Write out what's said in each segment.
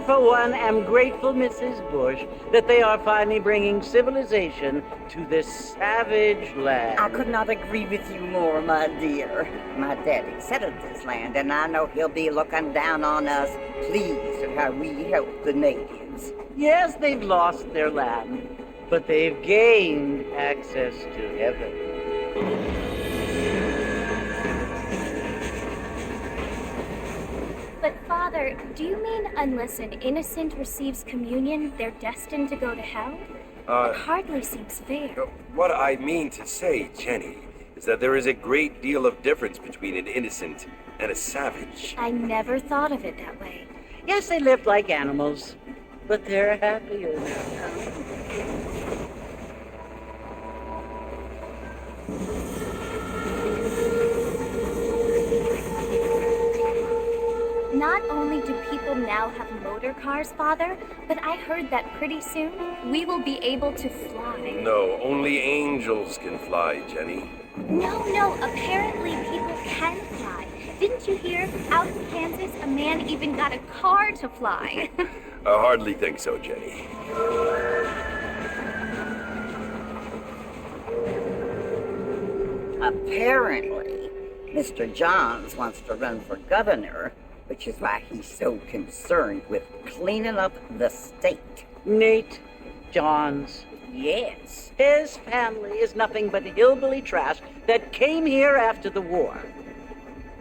for one, am grateful, Mrs. Bush, that they are finally bringing civilization to this savage land. I could not agree with you more, my dear. My daddy settled this land, and I know he'll be looking down on us, pleased at how we help the natives. Yes, they've lost their land, but they've gained access to heaven. But Father, do you mean unless an innocent receives communion, they're destined to go to hell? It hardly seems fair. What I mean to say, Jenny, is that there is a great deal of difference between an innocent and a savage. I never thought of it that way. Yes, they lived like animals, but they're happier now. Not only do people now have motor cars, Father, but I heard that pretty soon we will be able to fly. No, only angels can fly, Jenny. No, apparently people can fly. Didn't you hear? Out in Kansas, a man even got a car to fly. I hardly think so, Jenny. Apparently, Mr. Johns wants to run for governor, which is why he's so concerned with cleaning up the state. Nate Johns. Yes. His family is nothing but hillbilly trash that came here after the war.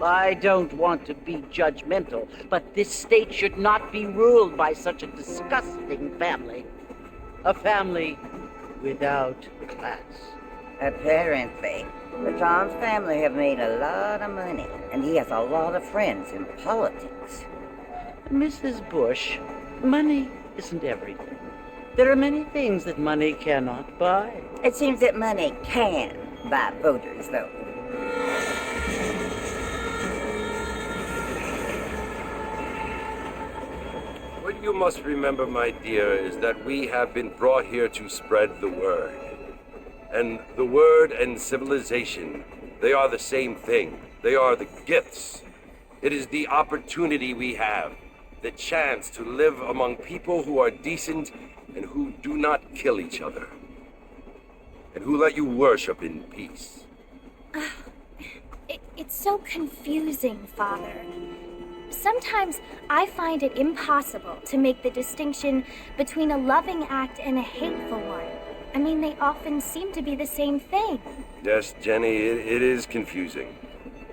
I don't want to be judgmental, but this state should not be ruled by such a disgusting family. A family without class. Apparently, the Johns family have made a lot of money, and he has a lot of friends in politics. Mrs. Bush, money isn't everything. There are many things that money cannot buy. It seems that money can buy voters, though. What you must remember, my dear, is that we have been brought here to spread the word. And the word and civilization, they are the same thing. They are the gifts. It is the opportunity we have, the chance to live among people who are decent and who do not kill each other, and who let you worship in peace. It's so confusing, Father. Sometimes I find it impossible to make the distinction between a loving act and a hateful one. I mean, they often seem to be the same thing. Yes, Jenny, it is confusing.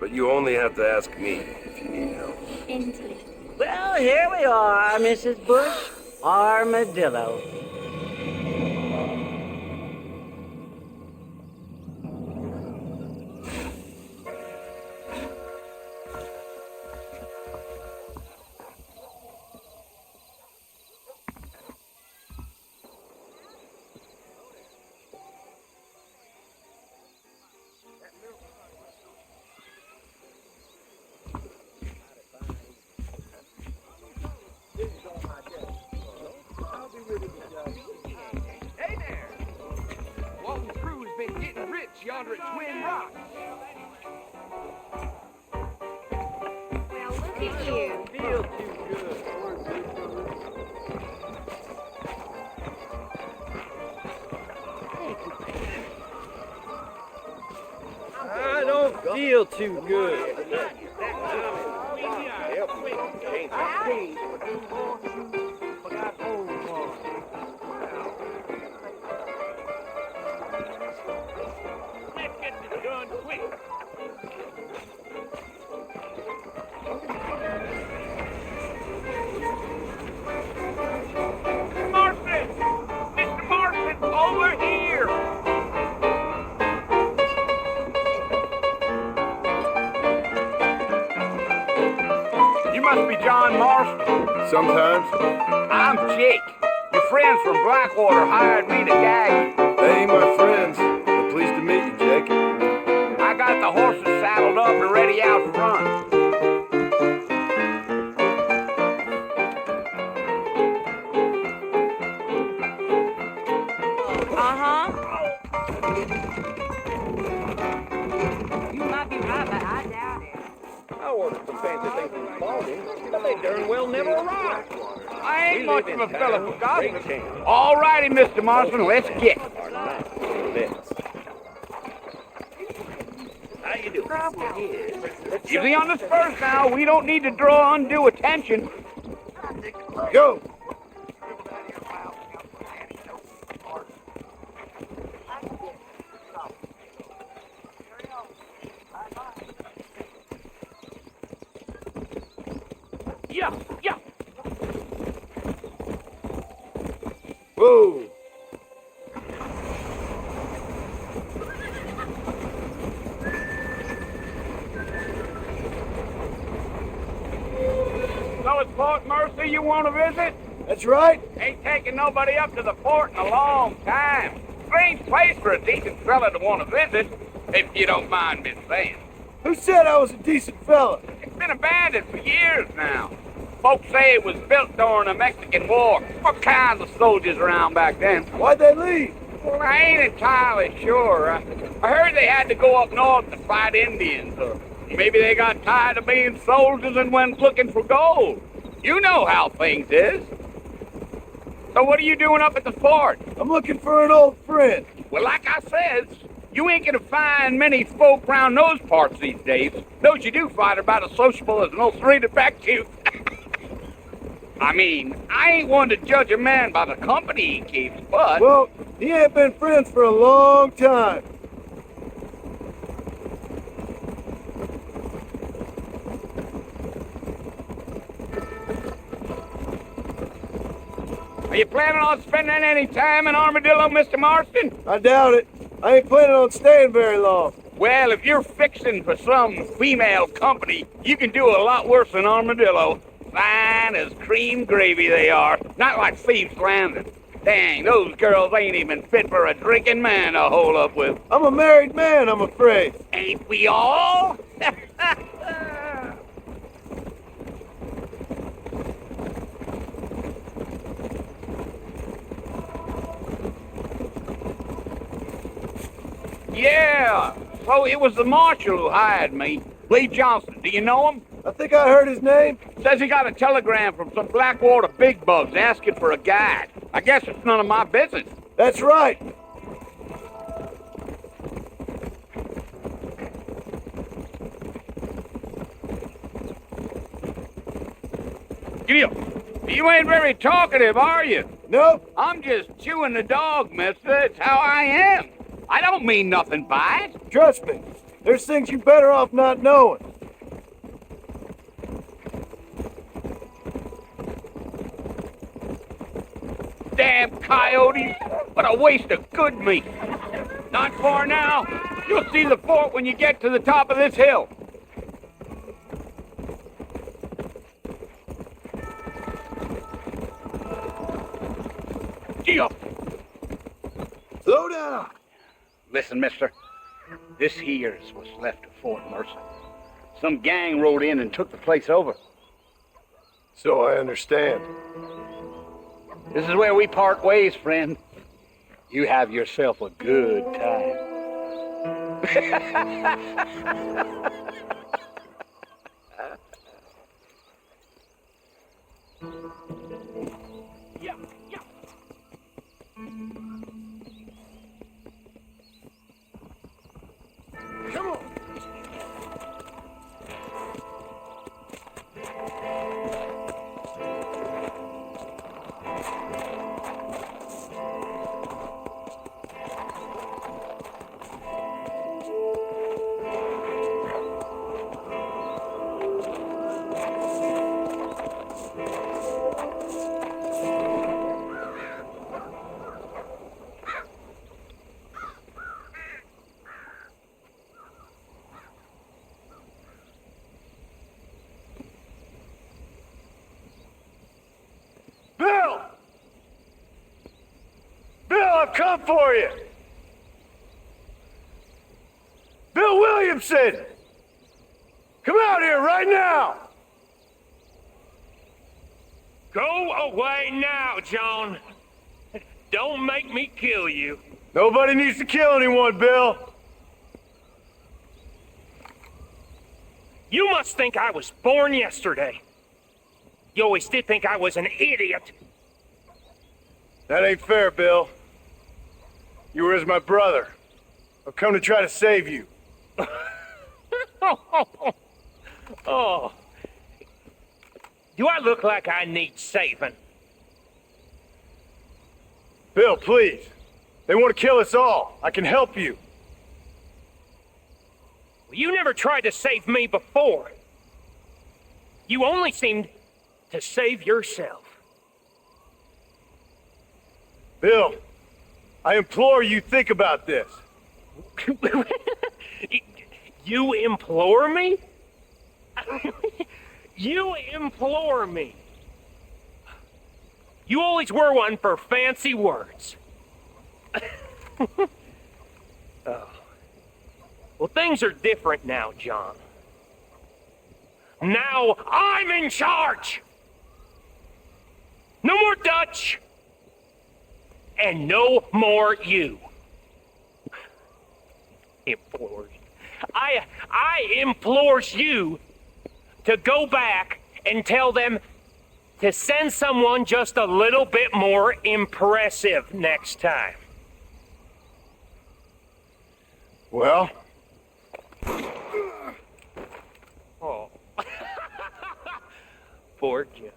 But you only have to ask me if you need help. Indeed. Well, here we are, Mrs. Bush. Armadillo. Hey there! Walton's crew's been getting rich yonder at Twin Rock. Well, look at you. Feel too good. I don't feel too good. Let's get this done quick. Marston! Mr. Marston, over here! You must be John Marston. Sometimes. I'm Jake. Your friends from Blackwater hired me to gag you. They ain't my friends. But pleased to meet you, Jake. I got the horses saddled up and ready out to run. You might be right, but I doubt it. I ordered some fancy things from Spalding, but they darn well never arrived. I ain't much of a fella for gossip. All righty, Mr. Marston, let's get. How you doing? Easy on the spurs now. We don't need to draw undue attention. Go! Yeah, yeah. Whoa! So it's Fort Mercy you want to visit? That's right. Ain't taking nobody up to the fort in a long time. Strange place for a decent fella to want to visit, if you don't mind me saying. Who said I was a decent fella? It's been abandoned for years now. Folks say it was built during the Mexican War. What kinds of soldiers around back then? Why'd they leave? Well, I ain't entirely sure. I heard they had to go up north to fight Indians, or maybe they got tired of being soldiers and went looking for gold. You know how things is. So what are you doing up at the fort? I'm looking for an old friend. Well, like I said, you ain't gonna find many folk round those parts these days. Those you do find are about as sociable as an old three defective. I mean, I ain't one to judge a man by the company he keeps, but... Well, he ain't been friends for a long time. Are you planning on spending any time in Armadillo, Mr. Marston? I doubt it. I ain't planning on staying very long. Well, if you're fixing for some female company, you can do a lot worse than Armadillo. Fine as cream gravy they are. Not like Thieves' Landing. Dang, those girls ain't even fit for a drinking man to hole up with. I'm a married man, I'm afraid. Ain't we all? Yeah, so it was the marshal who hired me. Lee Johnson, do you know him? I think I heard his name. Says he got a telegram from some Blackwater big bugs asking for a guide. I guess it's none of my business. That's right. You ain't very talkative, are you? Nope. I'm just chewing the dog, mister. It's how I am. I don't mean nothing by it. Trust me. There's things you better off not knowing. Damn coyotes. What a waste of good meat. Not far now. You'll see the fort when you get to the top of this hill. Gee up. Slow down. Listen, mister. This here's what's left of Fort Mercy. Some gang rode in and took the place over. So I understand. This is where we part ways, friend. You have yourself a good time. Yeah, yeah. Come on. Bill! Bill, I've come for you! Bill Williamson! Come out here right now! Go away now, John. Don't make me kill you. Nobody needs to kill anyone, Bill. You must think I was born yesterday. You always did think I was an idiot. That ain't fair, Bill. You were as my brother. I've come to try to save you. Oh. Do I look like I need saving? Bill, please. They want to kill us all. I can help you. Well, you never tried to save me before. You only seemed to save yourself. Bill, I implore you, think about this. You implore me? You implore me. You always were one for fancy words. Oh. Well, things are different now, John. Now I'm in charge! No more Dutch! And no more you. Implores. I implores you to go back and tell them to send someone just a little bit more impressive next time. Well? Oh. Poor John.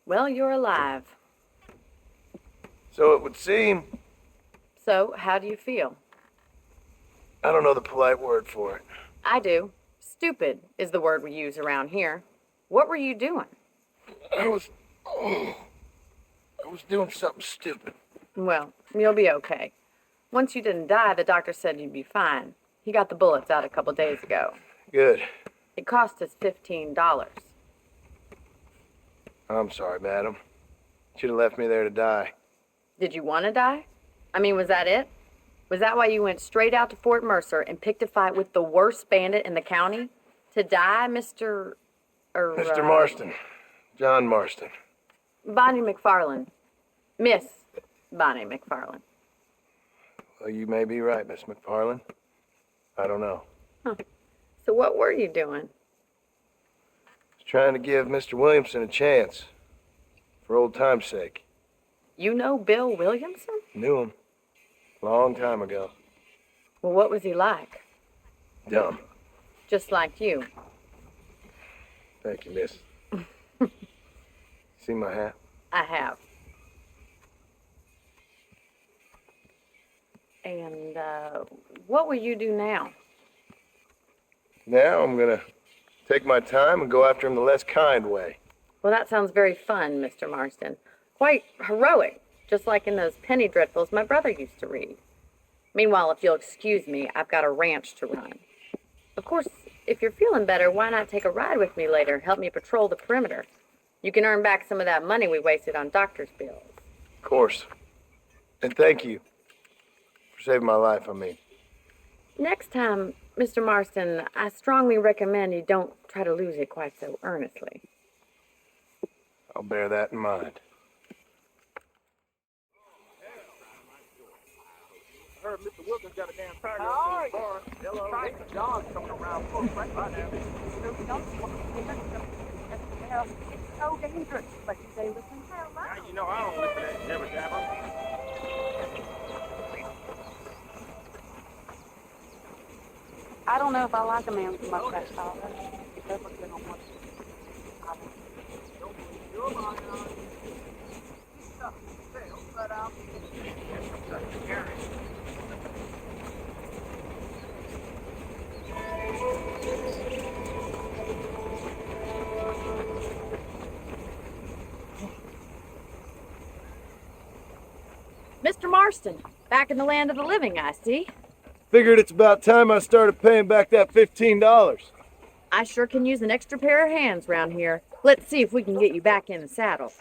Well, you're alive. So it would seem. So, how do you feel? I don't know the polite word for it. I do. Stupid is the word we use around here. What were you doing? I was doing something stupid. Well, you'll be okay. Once you didn't die, the doctor said you'd be fine. He got the bullets out a couple days ago. Good. It cost us $15. I'm sorry, madam. Should have left me there to die. Did you want to die? I mean, was that it? Was that why you went straight out to Fort Mercer and picked a fight with the worst bandit in the county? To die, Mr. Mr. Marston. John Marston. Bonnie McFarland. Miss Bonnie McFarland. Well, you may be right, Miss McFarland. I don't know. Huh. So what were you doing? Trying to give Mr. Williamson a chance. For old time's sake. You know Bill Williamson? Knew him. Long time ago. Well, what was he like? Dumb. Just like you. Thank you, miss. See my hat? I have. And, what will you do now? Now I'm gonna take my time and go after him the less kind way. Well, that sounds very fun, Mr. Marston. Quite heroic, just like in those penny dreadfuls my brother used to read. Meanwhile, if you'll excuse me, I've got a ranch to run. Of course, if you're feeling better, why not take a ride with me later? Help me patrol the perimeter. You can earn back some of that money we wasted on doctor's bills. Of course. And thank you for saving my life, I mean. Next time, Mr. Marston, I strongly recommend you don't try to lose it quite so earnestly. I'll bear that in mind. I heard Mr. Wilkins got a damn tire up in the bar. Hello, John's coming around close right by now. It's so dangerous, but you say listen how Now you know I don't listen to that jibber jabber. I don't know if I like a man with a mustache, father. Mr. Marston, back in the land of the living, I see. Figured it's about time I started paying back that $15. I sure can use an extra pair of hands round here. Let's see if we can get you back in the saddle.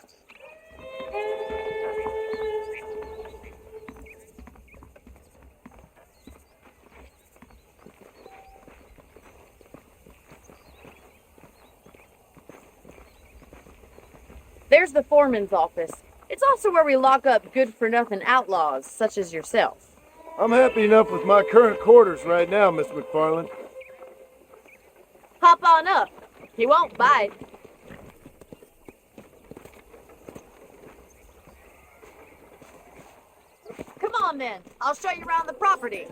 There's the foreman's office. It's also where we lock up good-for-nothing outlaws, such as yourself. I'm happy enough with my current quarters right now, Miss McFarland. Hop on up. He won't bite. Come on, then. I'll show you around the property.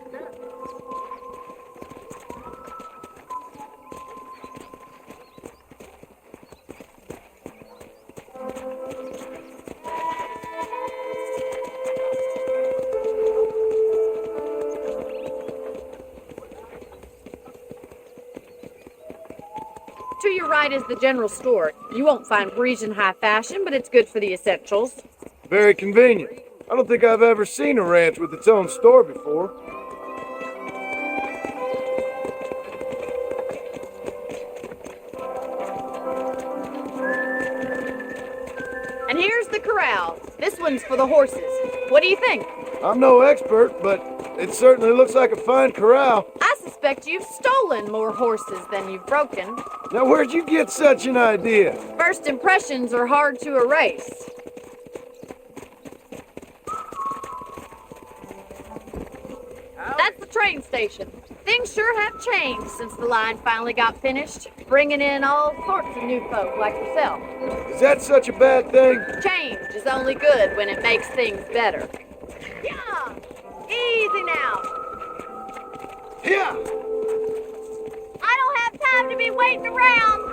To your right is the general store. You won't find Parisian high fashion, but it's good for the essentials. Very convenient. I don't think I've ever seen a ranch with its own store before. And here's the corral. This one's for the horses. What do you think? I'm no expert, but it certainly looks like a fine corral. I suspect you've stolen more horses than you've broken. Now, where'd you get such an idea? First impressions are hard to erase. That's the train station. Things sure have changed since the line finally got finished, bringing in all sorts of new folk like yourself. Is that such a bad thing? Change is only good when it makes things better. Yeah! Easy now. Yeah! I don't have time to be waiting around.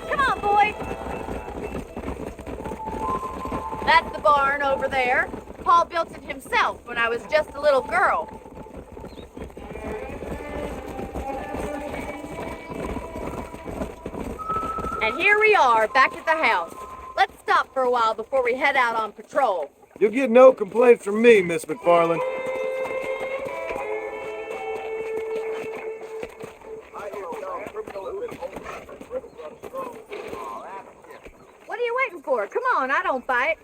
Come on, boys. That's the barn over there. Paul built it himself when I was just a little girl. And here we are, back at the house. Let's stop for a while before we head out on patrol. You'll get no complaints from me, Miss McFarland. What are you waiting for? Come on, I don't bite.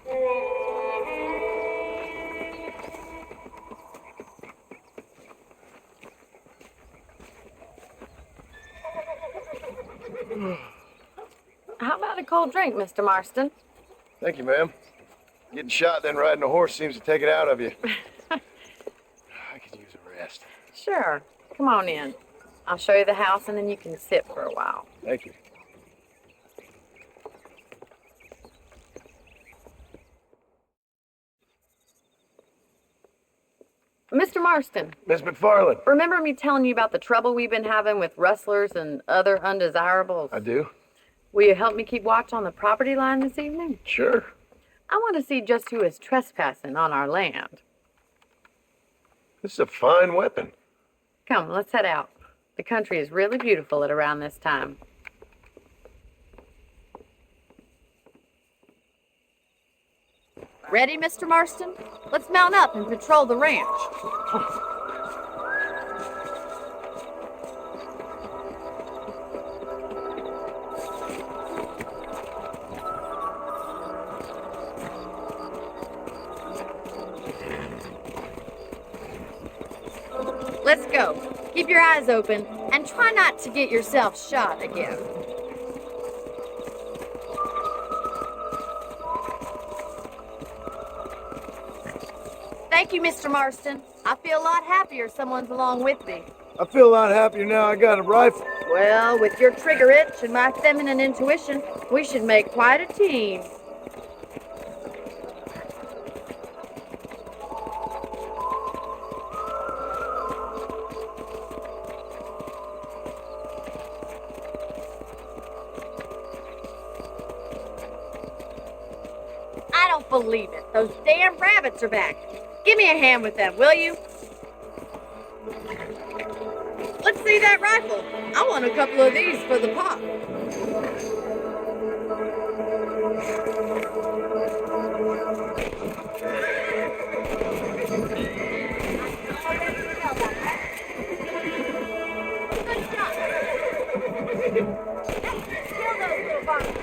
How about a cold drink, Mr. Marston? Thank you, ma'am. Getting shot then riding a horse seems to take it out of you. I could use a rest. Sure. Come on in. I'll show you the house and then you can sit for a while. Thank you. Mr. Marston, Miss McFarland. remember me telling you about the trouble we've been having with rustlers and other undesirables? I do? Will you help me keep watch on the property line this evening? Sure. I want to see just who is trespassing on our land. This is a fine weapon. Come, let's head out. The country is really beautiful at around this time. Ready, Mr. Marston? Let's mount up and patrol the ranch. Let's go. Keep your eyes open and try not to get yourself shot again. Thank you, Mr. Marston. I feel a lot happier someone's along with me. I feel a lot happier now I got a rifle. Well, with your trigger itch and my feminine intuition, we should make quite a team. don't believe it. Those damn rabbits are back. Give me a hand with them, will you? Let's see that rifle. I want a couple of these for the pop. Good shot. Kill those little bugs.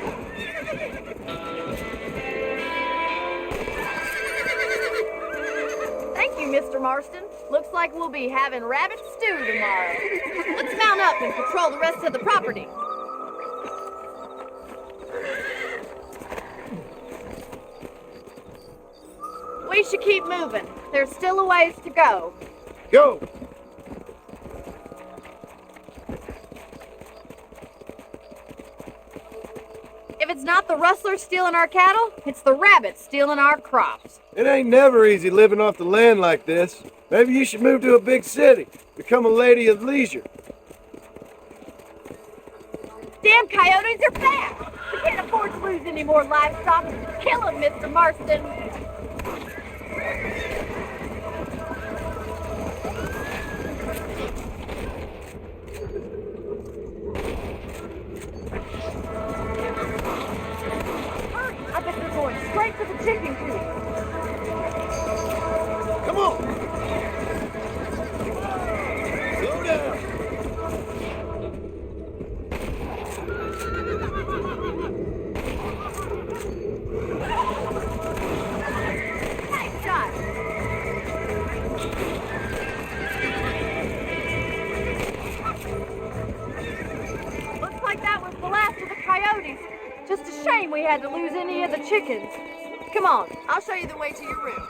Thank you, Mr. Marston. Looks like we'll be having rabbit stew tomorrow. Let's mount up and patrol the rest of the property. We should keep moving. There's still a ways to go. Go! If it's not the rustlers stealing our cattle, it's the rabbits stealing our crops. It ain't never easy living off the land like this. Maybe you should move to a big city. Become a lady of leisure. Damn coyotes are back! We can't afford to lose any more livestock. Kill them, Mr. Marston. Hurry! I bet they're going straight for the chicken coop. Come on! Slow down! Nice shot! Looks like that was the last of the coyotes. Just a shame we had to lose any of the chickens. Come on, I'll show you the way to your room.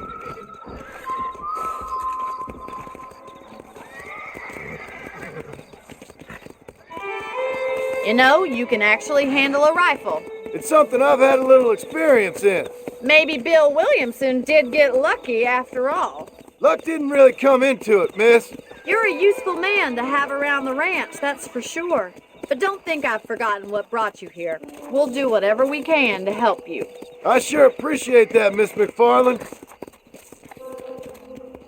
You know, you can actually handle a rifle. It's something I've had a little experience in. Maybe Bill Williamson did get lucky after all. Luck didn't really come into it, miss. You're a useful man to have around the ranch, that's for sure. But don't think I've forgotten what brought you here. We'll do whatever we can to help you. I sure appreciate that, Miss McFarland.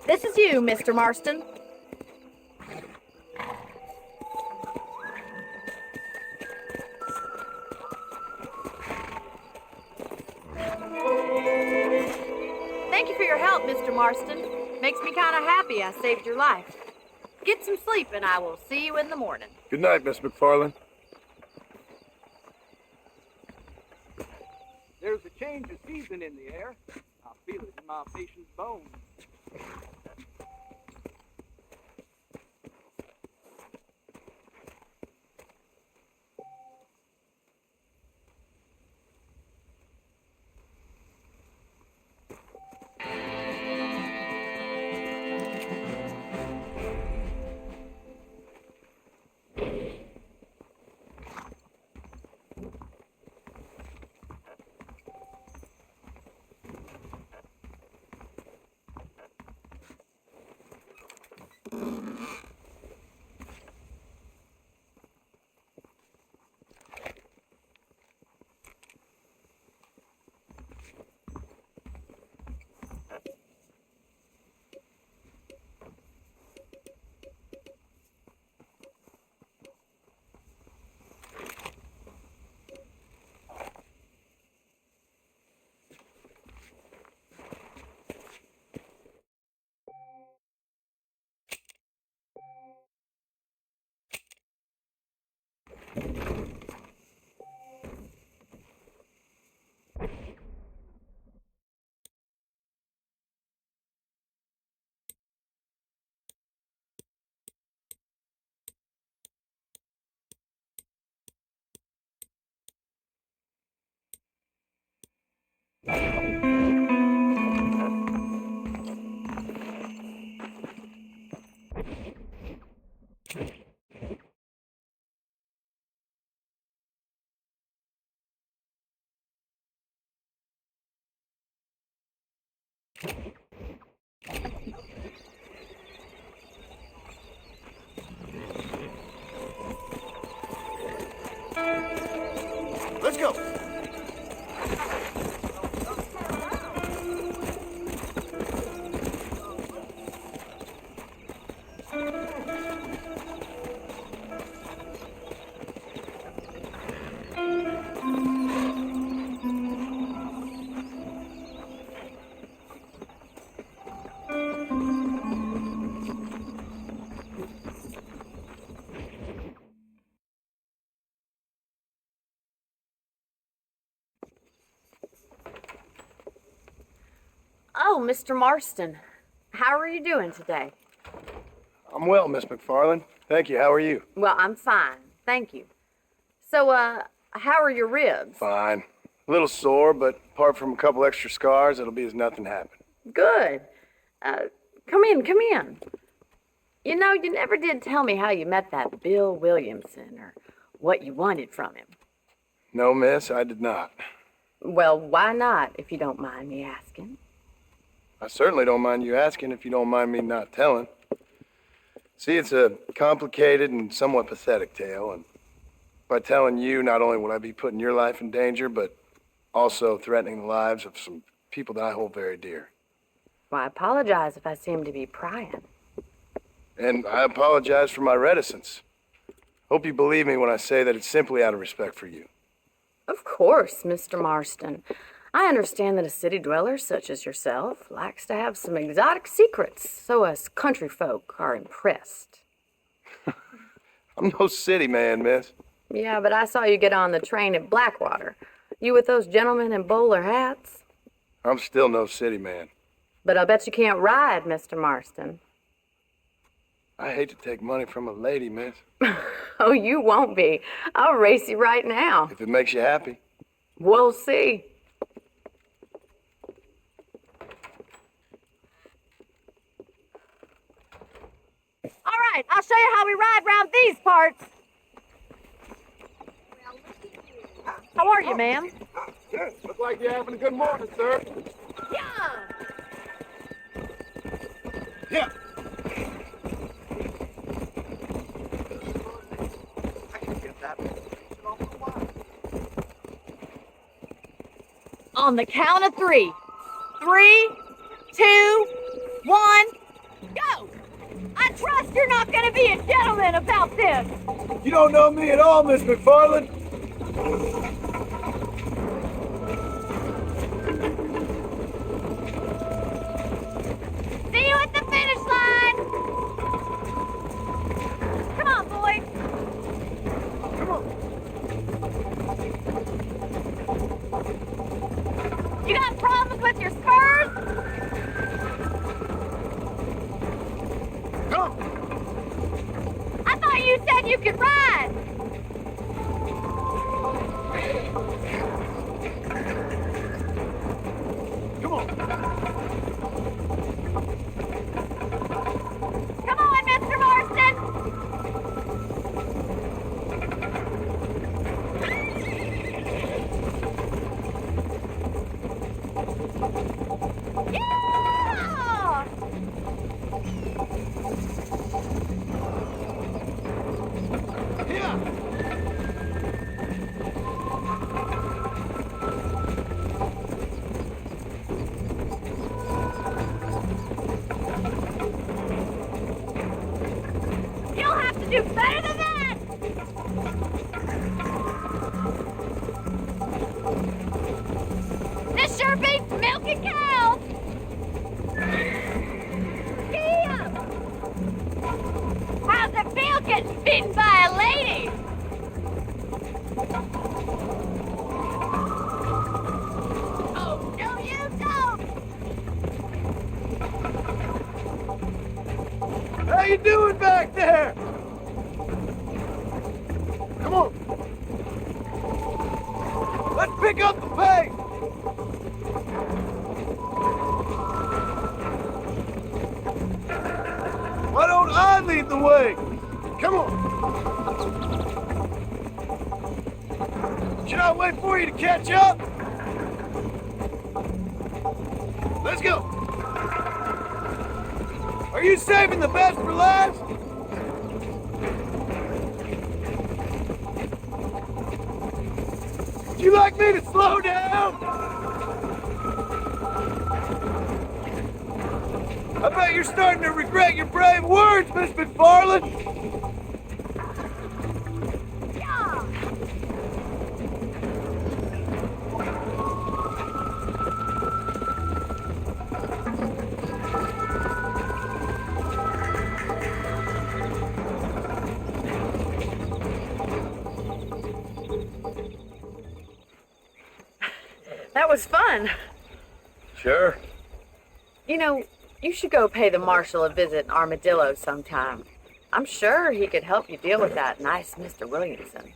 This is you, Mr. Marston. Thank you for your help, Mr. Marston. Makes me kind of happy I saved your life. Get some sleep and I will see you in the morning. Good night, Miss McFarland. There's a change of season in the air. I feel it in my patient's bones. Let's go. Oh, Mr. Marston. How are you doing today? I'm well, Miss McFarland. Thank you. How are you? Well, I'm fine. Thank you. So, how are your ribs? Fine. A little sore, but apart from a couple extra scars, it'll be as nothing happened. Good. Come in. You know, you never did tell me how you met that Bill Williamson or what you wanted from him. No, miss, I did not. Well, why not, if you don't mind me asking? I certainly don't mind you asking if you don't mind me not telling. See, it's a complicated and somewhat pathetic tale, and by telling you, not only would I be putting your life in danger, but also threatening the lives of some people that I hold very dear. Well, I apologize if I seem to be prying. And I apologize for my reticence. Hope you believe me when I say that it's simply out of respect for you. Of course, Mr. Marston. I understand that a city dweller such as yourself likes to have some exotic secrets, so us country folk are impressed. I'm no city man, miss. Yeah, but I saw you get on the train at Blackwater. You with those gentlemen in bowler hats? I'm still no city man. But I'll bet you can't ride, Mr. Marston. I hate to take money from a lady, miss. Oh, you won't be. I'll race you right now. If it makes you happy. We'll see. All right, I'll show you how we ride round these parts. How are you, ma'am? Look like you're having a good morning, sir. Yeah. Yeah. On the count of 3. 3, 2, 1, go! I trust you're not going to be a gentleman about this. You don't know me at all, Miss McFarland. See you at the finish line. Come on, boys. Come on. You got problems with your spurs? Come. I thought you said you could ride. Come on. Come on, Mr. Marston. Yeah! Yeah. You'll have to do better than that! This sure beats milking cows! Yeah! How's it feel getting beaten by a lady? Oh, no you don't! How you doing back there? Come on. Let's pick up the pace. Why don't I lead the way? Come on. Should I wait for you to catch up? Let's go. Are you saving the best for last? Would you like me to slow down? I bet you're starting to regret your brave words, Miss McFarland. Yeah! That was fun. Sure. You know, you should go pay the marshal a visit in Armadillo sometime. I'm sure he could help you deal with that nice Mr. Williamson.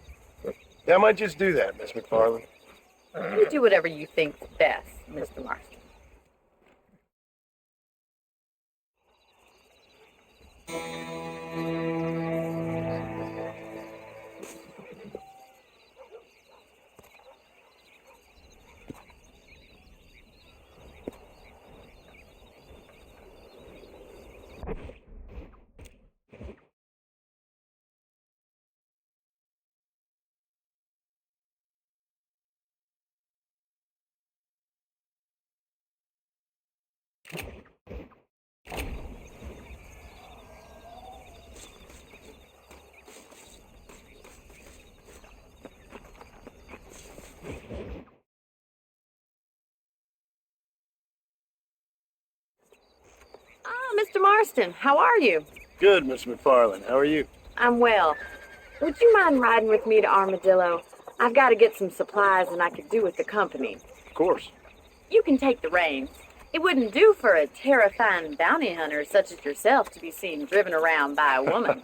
Yeah, I might just do that, Miss McFarland. You do whatever you think's best, Mr. Marston. Mr. Marston, how are you? Good, Miss McFarland. How are you? I'm well. Would you mind riding with me to Armadillo? I've got to get some supplies and I could do with the company. Of course. You can take the reins. It wouldn't do for a terrifying bounty hunter such as yourself to be seen driven around by a woman.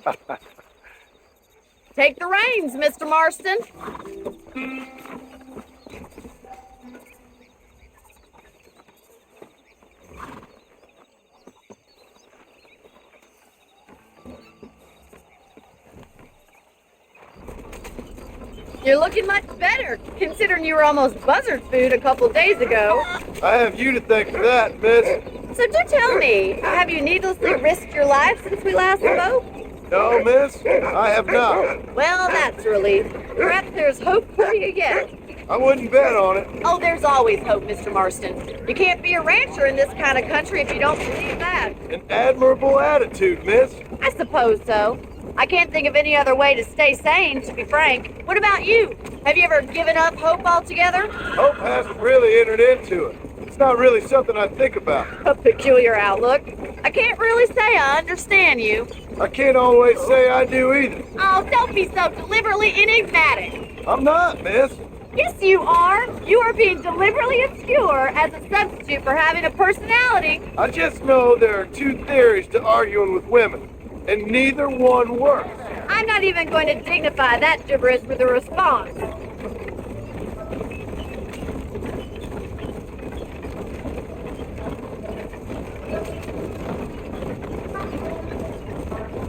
Take the reins, Mr. Marston. You're looking much better, considering you were almost buzzard food a couple days ago. I have you to thank for that, miss. So do tell me, have you needlessly risked your life since we last spoke? No, miss, I have not. Well, that's a relief. Perhaps there's hope for you yet. I wouldn't bet on it. Oh, there's always hope, Mr. Marston. You can't be a rancher in this kind of country if you don't believe that. An admirable attitude, miss. I suppose so. I can't think of any other way to stay sane, to be frank. What about you? Have you ever given up hope altogether? Hope hasn't really entered into it. It's not really something I think about. A peculiar outlook. I can't really say I understand you. I can't always say I do either. Oh, don't be so deliberately enigmatic. I'm not, miss. Yes, you are. You are being deliberately obscure as a substitute for having a personality. I just know there are two theories to arguing with women, and neither one works. I'm not even going to dignify that gibberish with a response.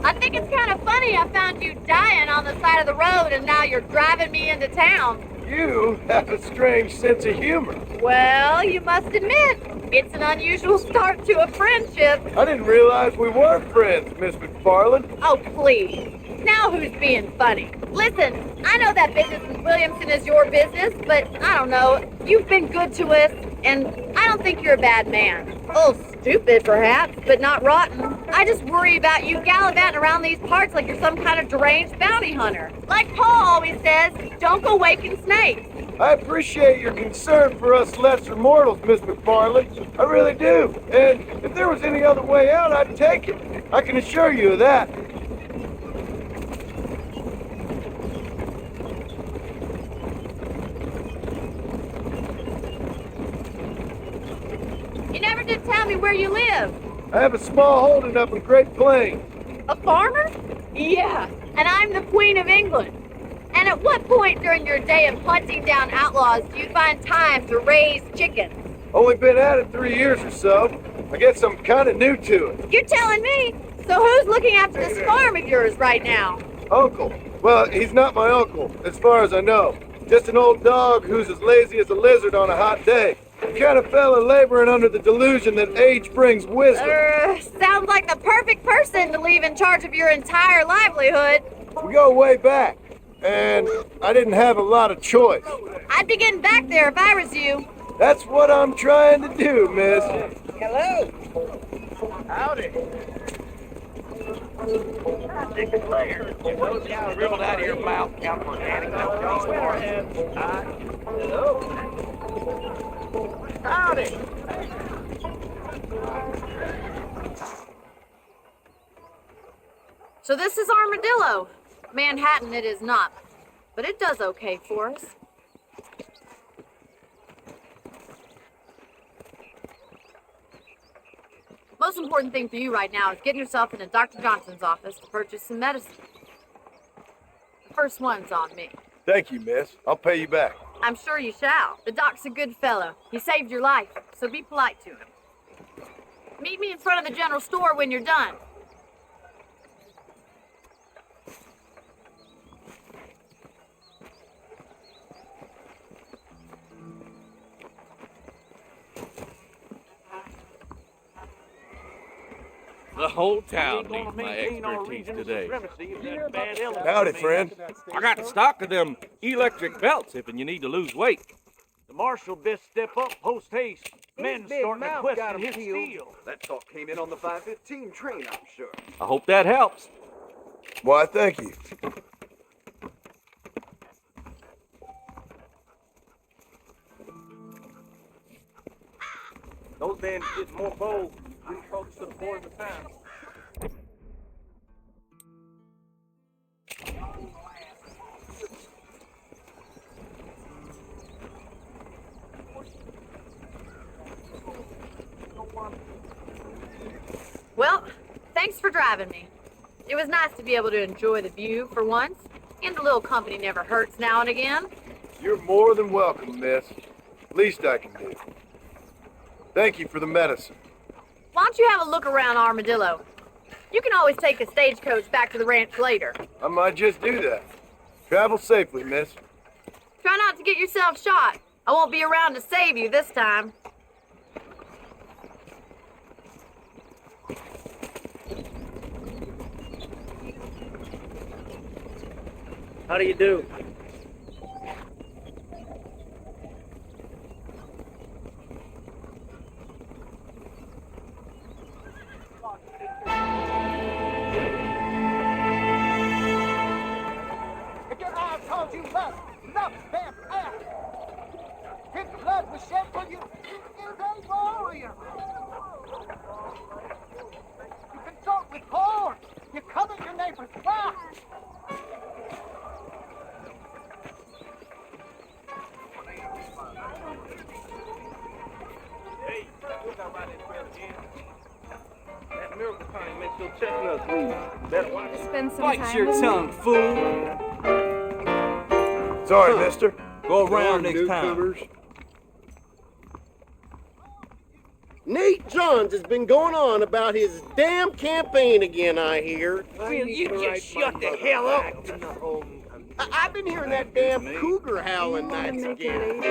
I think it's kind of funny I found you dying on the side of the road and now you're driving me into town. You have a strange sense of humor. Well, you must admit, it's an unusual start to a friendship. I didn't realize we were friends, Miss McFarland. Oh, please. Now who's being funny? Listen, I know that business with Williamson is your business, but I don't know. You've been good to us, and I don't think you're a bad man. A little stupid, perhaps, but not rotten. I just worry about you gallivanting around these parts like you're some kind of deranged bounty hunter. Like Paul always says, don't go waking snakes. I appreciate your concern for us lesser mortals, Miss McFarland. I really do. And if there was any other way out, I'd take it. I can assure you of that. You never did tell me where you live. I have a small holding up in Great Plains. A farmer? Yeah, and I'm the Queen of England. And at what point during your day of hunting down outlaws do you find time to raise chickens? Only been at it 3 years or so. I guess I'm kind of new to it. You're telling me? So who's looking after this farm of yours right now? Uncle. Well, he's not my uncle, as far as I know. Just an old dog who's as lazy as a lizard on a hot day. The kind of fella laboring under the delusion that age brings wisdom. Sounds like the perfect person to leave in charge of your entire livelihood. We go way back, and I didn't have a lot of choice. I'd be getting back there if I was you. That's what I'm trying to do, miss. Hello. Howdy. Dribbled out of your mouth, count for Hello. Howdy. So this is Armadillo. Manhattan it is not, but it does okay for us. Most important thing for you right now is getting yourself into Dr. Johnson's office to purchase some medicine. The first one's on me. Thank you, miss. I'll pay you back. I'm sure you shall. The doc's a good fellow. He saved your life, so be polite to him. Meet me in front of the general store when you're done. The whole town needs my expertise today. Howdy, friend. I got a stock of them electric belts if you need to lose weight. The marshal best step up post haste. Men starting to question his steel. That thought came in on the 5:15 train, I'm sure. I hope that helps. Why, thank you. Those men get more bold. We folks to the board of the town. Well, thanks for driving me. It was nice to be able to enjoy the view for once, and a little company never hurts now and again. You're more than welcome, miss. Least I can do. Thank you for the medicine. Why don't you have a look around Armadillo? You can always take a stagecoach back to the ranch later. I might just do that. Travel safely, miss. Try not to get yourself shot. I won't be around to save you this time. How do you do? That miracle kind makes your chestnuts move. Better watch it. Spend some Bite time your with tongue, fool. Sorry, mister. Go around next time. Nate Johns has been going on about his damn campaign again, I hear. Will you just shut the hell up? I've been hearing that damn cougar howling nights again.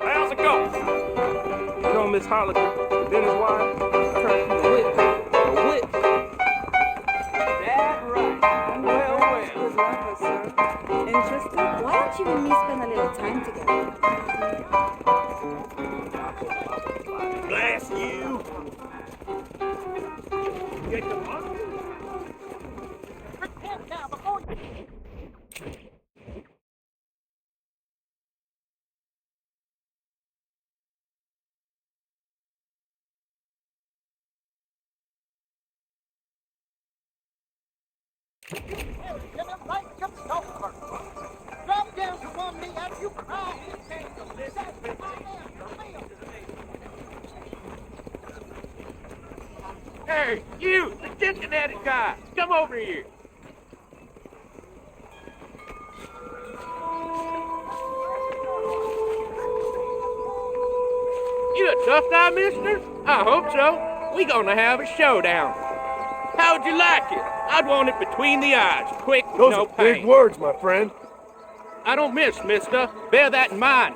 How's it go? You know Miss Harlequin, Dennis' wife? I heard she's a witch. A witch? That's right. Well, good luck, sir. Interested? Why don't you and me spend a little time together? Blast you! Get the money? Hey, you, the Cincinnati guy, come over here. You a tough guy, mister? I hope so. We gonna have a showdown. How'd you like it? I'd want it between the eyes, quick, with Those no are pain. big words, my friend. I don't miss, mister. Bear that in mind.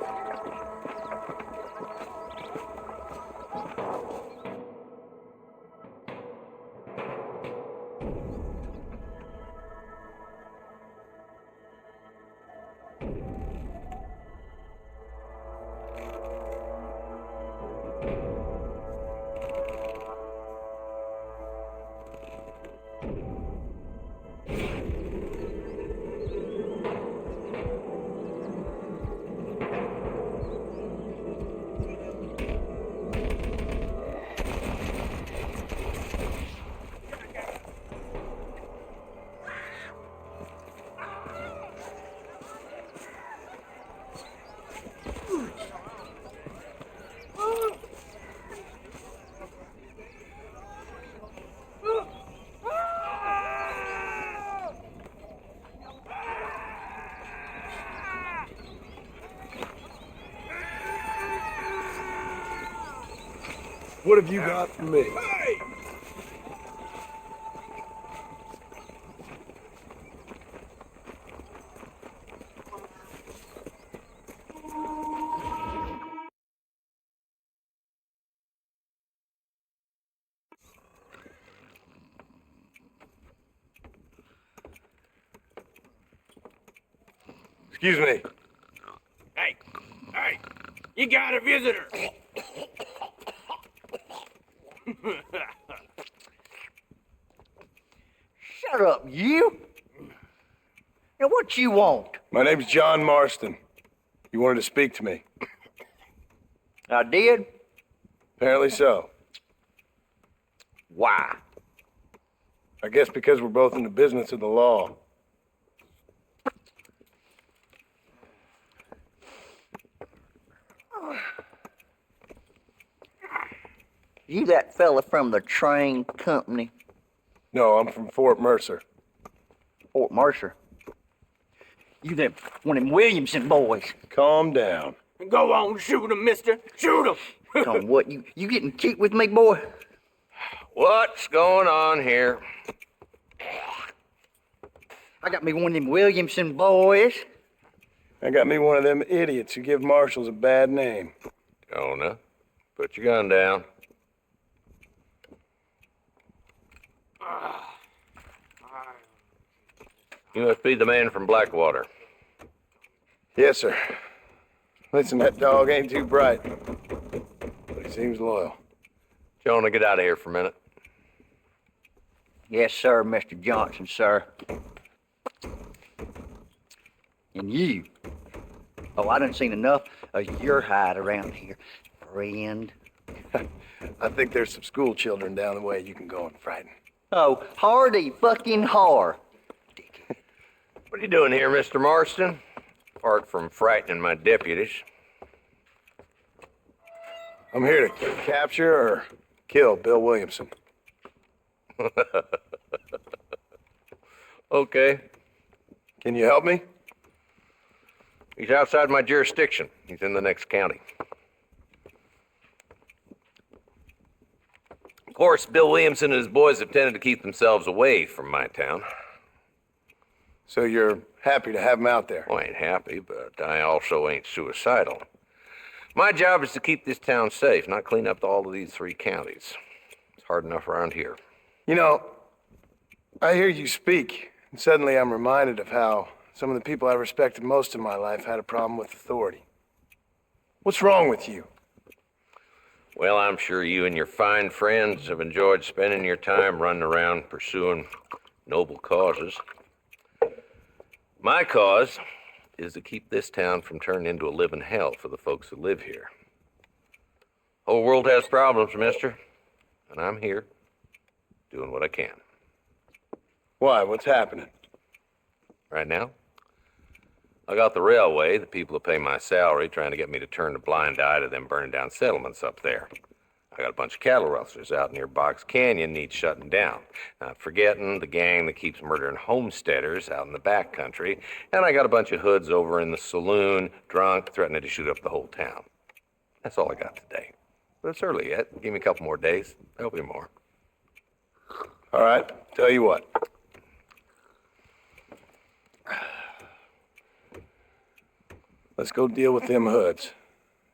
What have you got for me? Excuse me. Hey, you got a visitor. Shut up, you! Now, what you want? My name's John Marston. You wanted to speak to me. I did? Apparently so. Why? I guess because we're both in the business of the law. You that fella from the train company? No, I'm from Fort Mercer. Fort Mercer? You that one of them Williamson boys? Calm down. Go on, shoot him, mister. Shoot him. Tom, what, you getting cute with me, boy? What's going on here? I got me one of them Williamson boys. I got me one of them idiots who give marshals a bad name. Jonah, put your gun down. You must be the man from Blackwater. Yes, sir. Listen, that dog ain't too bright, but he seems loyal. Jonah, get out of here for a minute. Yes, sir, Mr. Johnson, sir. And you. Oh, I done seen enough of your hide around here, friend. I think there's some school children down the way you can go and frighten. Oh, hardy fucking har. What are you doing here, Mr. Marston? Apart from frightening my deputies. I'm here to capture or kill Bill Williamson. Okay. Can you help me? He's outside my jurisdiction. He's in the next county. Of course, Bill Williamson and his boys have tended to keep themselves away from my town. So you're happy to have him out there? Well, I ain't happy, but I also ain't suicidal. My job is to keep this town safe, not clean up all of these 3 counties. It's hard enough around here. You know, I hear you speak, and suddenly I'm reminded of how some of the people I respected most in my life had a problem with authority. What's wrong with you? Well, I'm sure you and your fine friends have enjoyed spending your time running around pursuing noble causes. My cause is to keep this town from turning into a living hell for the folks who live here. Whole world has problems, mister, and I'm here doing what I can. Why? What's happening? Right now, I got the railway, the people who pay my salary, trying to get me to turn a blind eye to them burning down settlements up there. I got a bunch of cattle rustlers out near Box Canyon needs shutting down. Not forgetting the gang that keeps murdering homesteaders out in the back country. And I got a bunch of hoods over in the saloon, drunk, threatening to shoot up the whole town. That's all I got today. But it's early yet. Give me a couple more days. There'll be more. All right, tell you what. Let's go deal with them hoods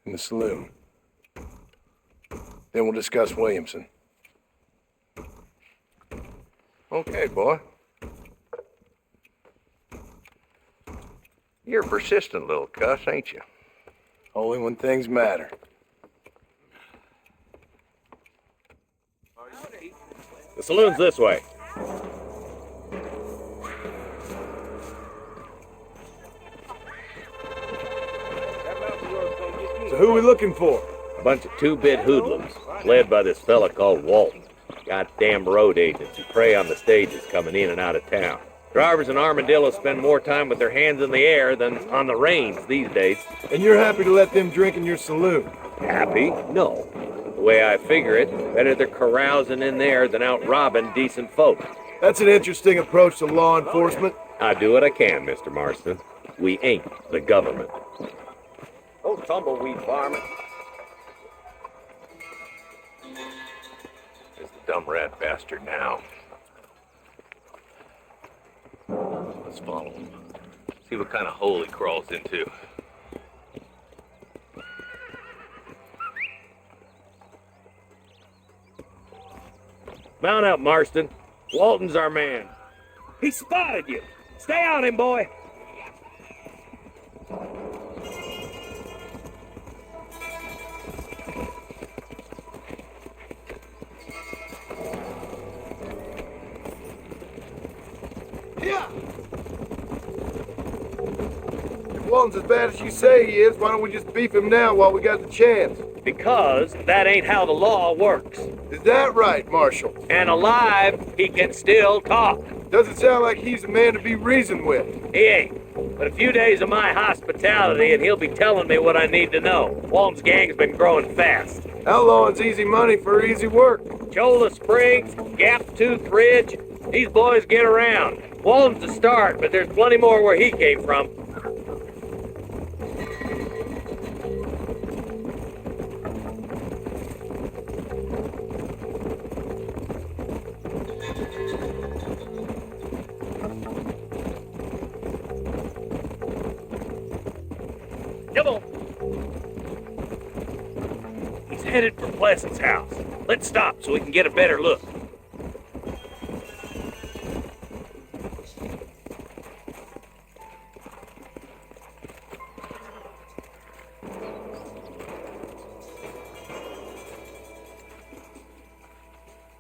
in the saloon. Then we'll discuss Williamson. Okay, boy. You're a persistent little cuss, ain't you? Only when things matter. The saloon's this way. So who are we looking for? A bunch of 2-bit hoodlums, led by this fella called Walton. Goddamn road agents who prey on the stages coming in and out of town. Drivers in Armadillo spend more time with their hands in the air than on the reins these days. And you're happy to let them drink in your saloon? Happy? No. The way I figure it, better they're carousing in there than out robbing decent folk. That's an interesting approach to law enforcement. I do what I can, Mr. Marston. We ain't the government. Oh, tumbleweed farming. dumb rat bastard now. Let's follow him. See what kind of hole he crawls into. Mount up, Marston. Walton's our man. He spotted you. Stay on him, boy. Yeah. If Walton's as bad as you say he is, why don't we just beef him now while we got the chance? Because that ain't how the law works. Is that right, Marshal? And alive, he can still talk. Doesn't sound like he's a man to be reasoned with. He ain't. But a few days of my hospitality and he'll be telling me what I need to know. Walton's gang's been growing fast. Outlawing's easy money for easy work. Cholla Springs, Gap Tooth Ridge, these boys get around. Walton's the start, but there's plenty more where he came from. Come on. He's headed for Pleasant's house. Let's stop so we can get a better look.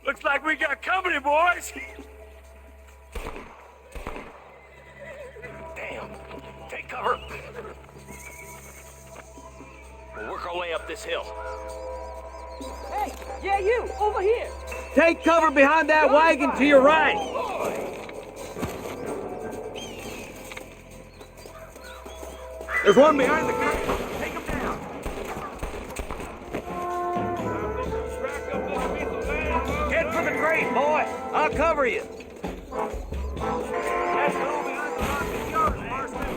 Looks like we got company, boys. Damn. Take cover. We'll work our way up this hill. Hey, yeah, you, over here. Take cover behind that wagon to your right. There's one behind the curtain. Take him down. Head for the crate, boy. I'll cover you. Let's go behind the rock and yours, Marston.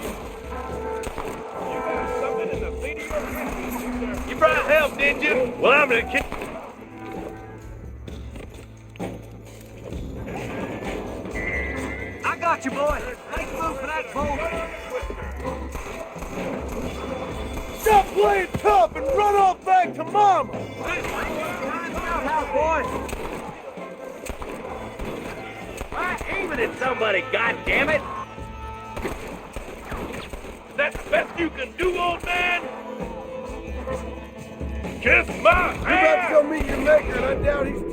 You got something in the lead of your head. You brought help, did you? Well, I'm gonna kick. I got you, boy. Make a move for that boat. Stop playing tough and run off back to Mama! House, boy. Aiming at somebody, goddammit! That's the best you can do, old man? Kiss my You're about to go meet your maker, and I doubt he's too...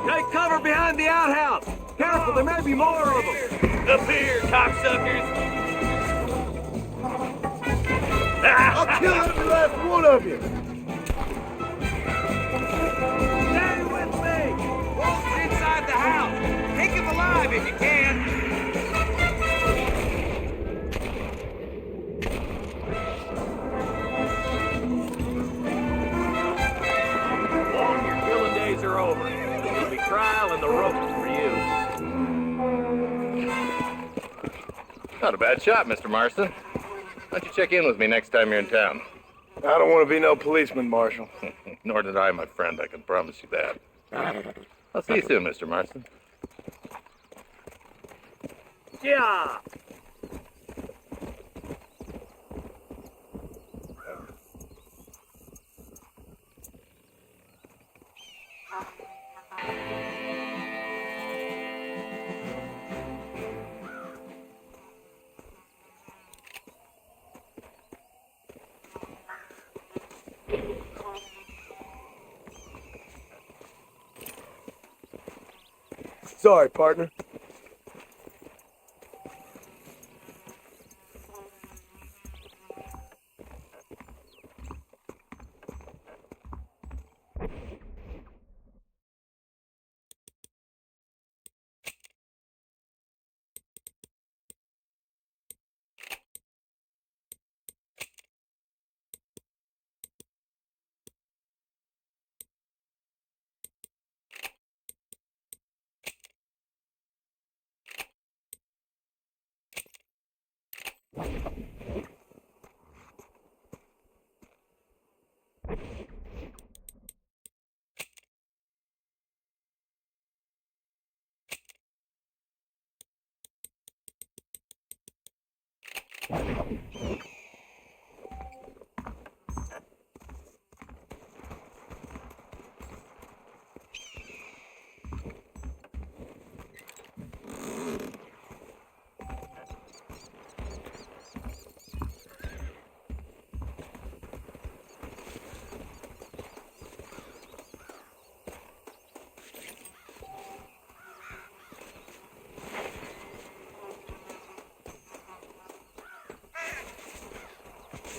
Take cover behind the outhouse. Careful, there may be more of them. Up here, cocksuckers. I'll kill every last one of you! Stay with me. Walt's inside the house. Take him alive if you can. Walton, your killing days are over. It'll be trial and the ropes for you. Not a bad shot, Mr. Marston. Why don't you check in with me next time you're in town? I don't want to be no policeman, Marshal. Nor did I, my friend. I can promise you that. I'll see you soon, Mr. Marston. Yeah. Sorry, partner.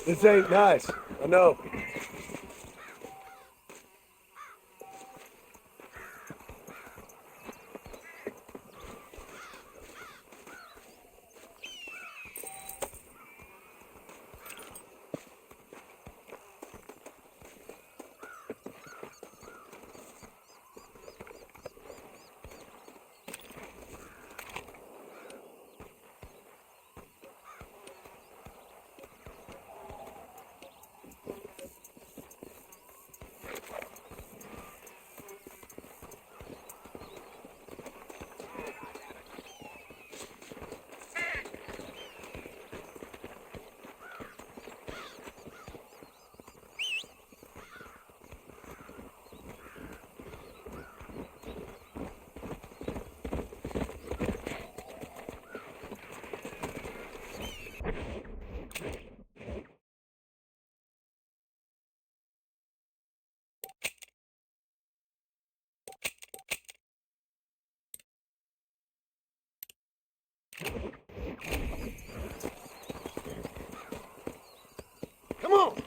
This ain't nice. I know. Come on!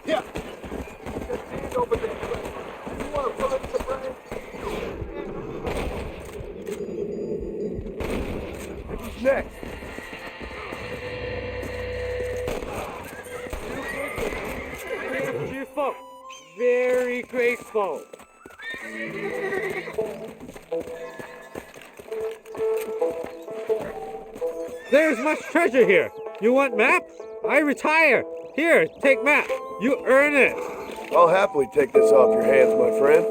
Yeah. Over there. You want to pull it to the brain? Who's next? Cheerful. Very graceful. There's much treasure here. You want map? I retire. Here, take map. You earn it. I'll happily take this off your hands, my friend.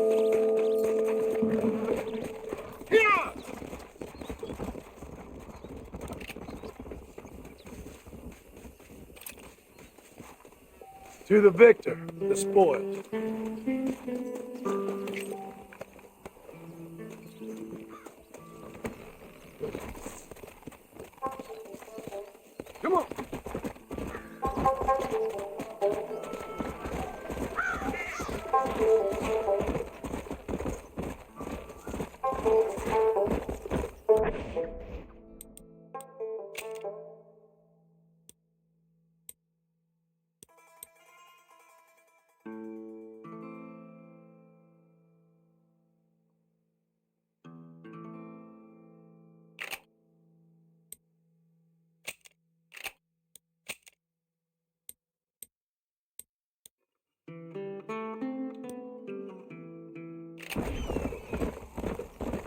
To the victor, the spoils. Come on.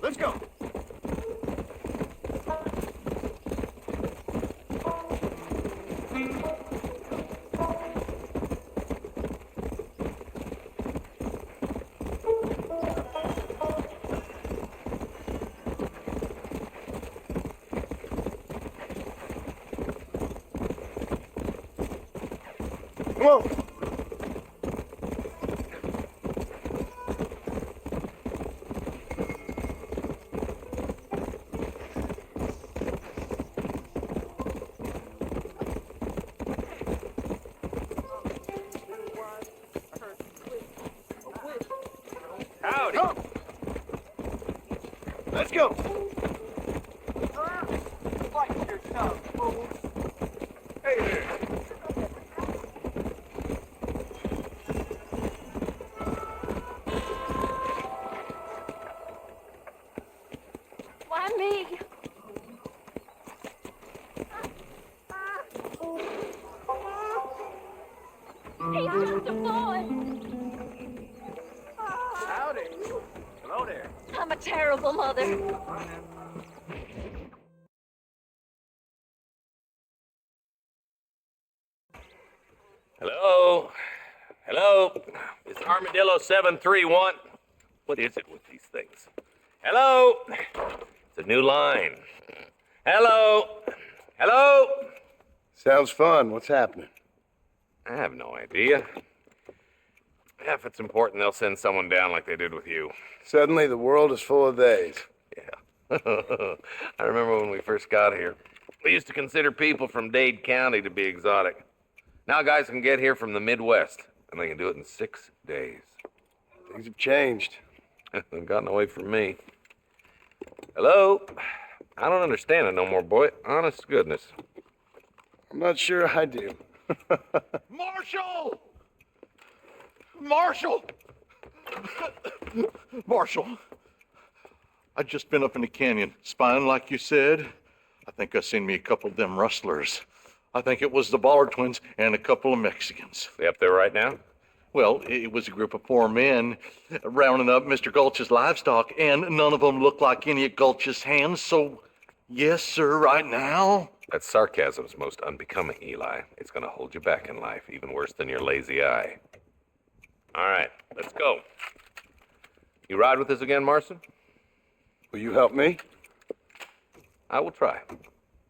Let's go. Come on. Howdy. Come. Let's go. Hey there. Why me? there. I'm a terrible mother. Hello? Hello? It's Armadillo 731. What is it with these things? Hello? It's a new line. Hello? Hello? Sounds fun. What's happening? I have no idea. Yeah, if it's important, they'll send someone down like they did with you. Suddenly, the world is full of theys. Yeah. I remember when we first got here. We used to consider people from Dade County to be exotic. Now guys can get here from the Midwest, and they can do it in 6 days. Things have changed. They've gotten away from me. Hello? I don't understand it no more, boy. Honest to goodness. I'm not sure I do. Marshall! Marshall! Marshall! I just been up in the canyon, spying like you said. I think I seen me a couple of them rustlers. I think it was the Ballard twins and a couple of Mexicans. They up there right now? Well, it was a group of 4 men rounding up Mr. Gulch's livestock, and none of them looked like any of Gulch's hands, so yes, sir, right now. That sarcasm's most unbecoming, Eli. It's gonna hold you back in life, even worse than your lazy eye. All right, let's go. You ride with us again, Marston? Will you help me? I will try.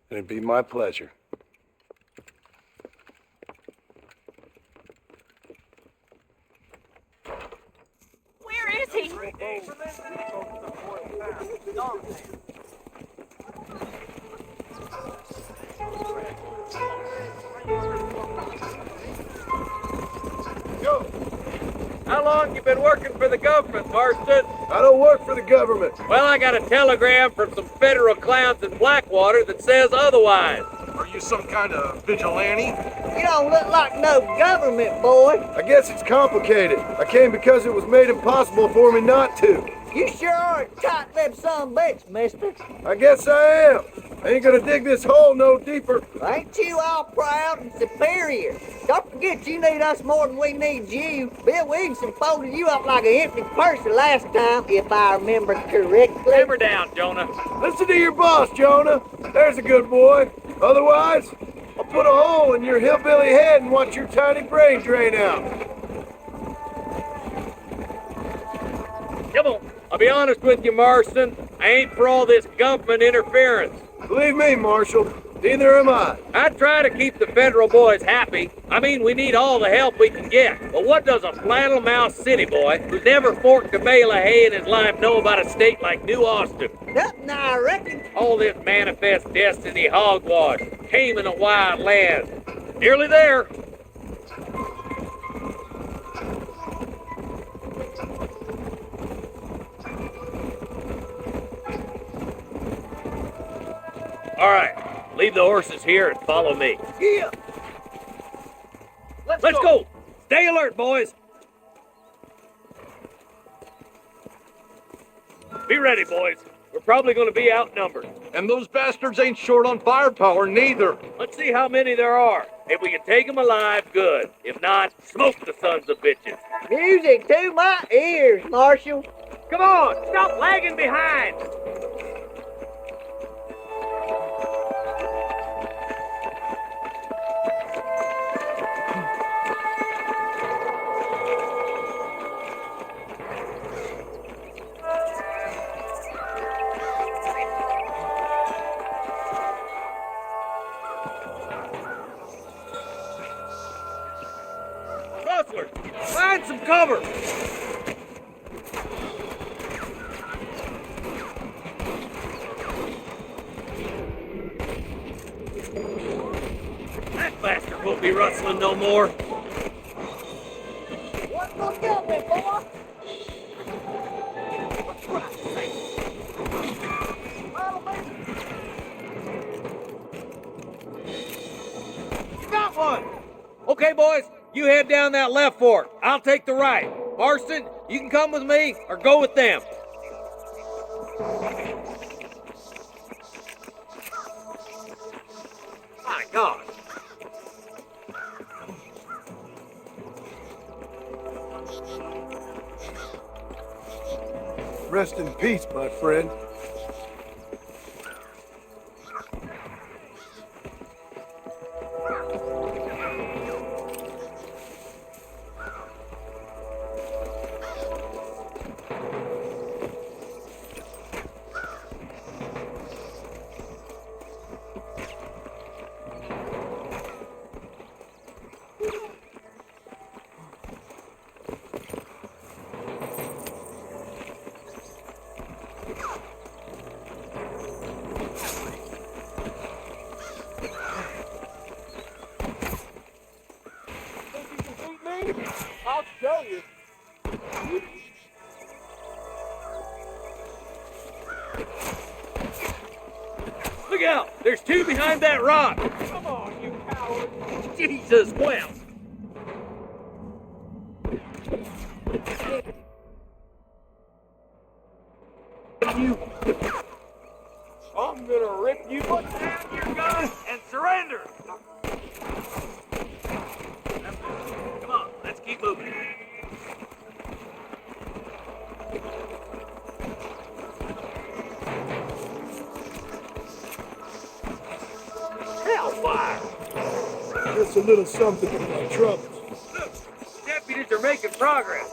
It'd be my pleasure. Where is he? Go. How long you been working for the government, Marston? I don't work for the government. Well, I got a telegram from some federal clowns in Blackwater that says otherwise. Are you some kind of vigilante? You don't look like no government, boy. I guess it's complicated. I came because it was made impossible for me not to. You sure are a tight-lipped son of a bitch, mister. I guess I am. I ain't gonna dig this hole no deeper. Ain't you all proud and superior? Don't forget you need us more than we need you. Bill Williamson folded you up like an empty purse the last time, if I remember correctly. Hammer down, Jonah. Listen to your boss, Jonah. There's a good boy. Otherwise, I'll put a hole in your hillbilly head and watch your tiny brain drain out. Come on. I'll be honest with you, Marston. I ain't for all this government interference. Believe me, Marshal, neither am I. I try to keep the federal boys happy. I mean, we need all the help we can get. But what does a flannel-mouthed city boy who's never forked a bale of hay in his life know about a state like New Austin? Nothing, I reckon. All this manifest destiny hogwash, taming a wild land. Nearly there. All right, leave the horses here and follow me. Yeah. Let's go. Stay alert, boys. Be ready, boys. We're probably going to be outnumbered. And those bastards ain't short on firepower, neither. Let's see how many there are. If we can take them alive, good. If not, smoke the sons of bitches. Music to my ears, Marshal. Come on, stop lagging behind. Rustler, find some cover. That bastard won't be rustling no more. What's gonna get me, boy? You got one. Okay, boys, you head down that left fork. I'll take the right. Marston, you can come with me or go with them. My God. Rest in peace, my friend. I'll show you. Look out! There's two behind that rock! Come on, you coward! Jesus, well! I'm gonna rip you. Put down your gun and surrender! Come on, let's keep moving. Hellfire! Just a little something for my troubles. Look, deputies are making progress.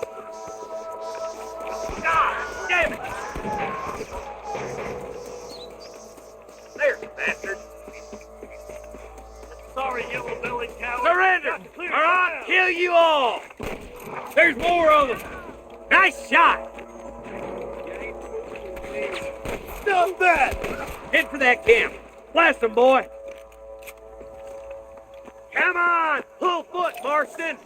God damn it! There, you bastard. Sorry, yellow-bellied coward. Surrender, or I'll kill you all! There's more of them! Nice shot! Stop that! Head for that camp. Blast them, boy! Come on! Full foot, Marston!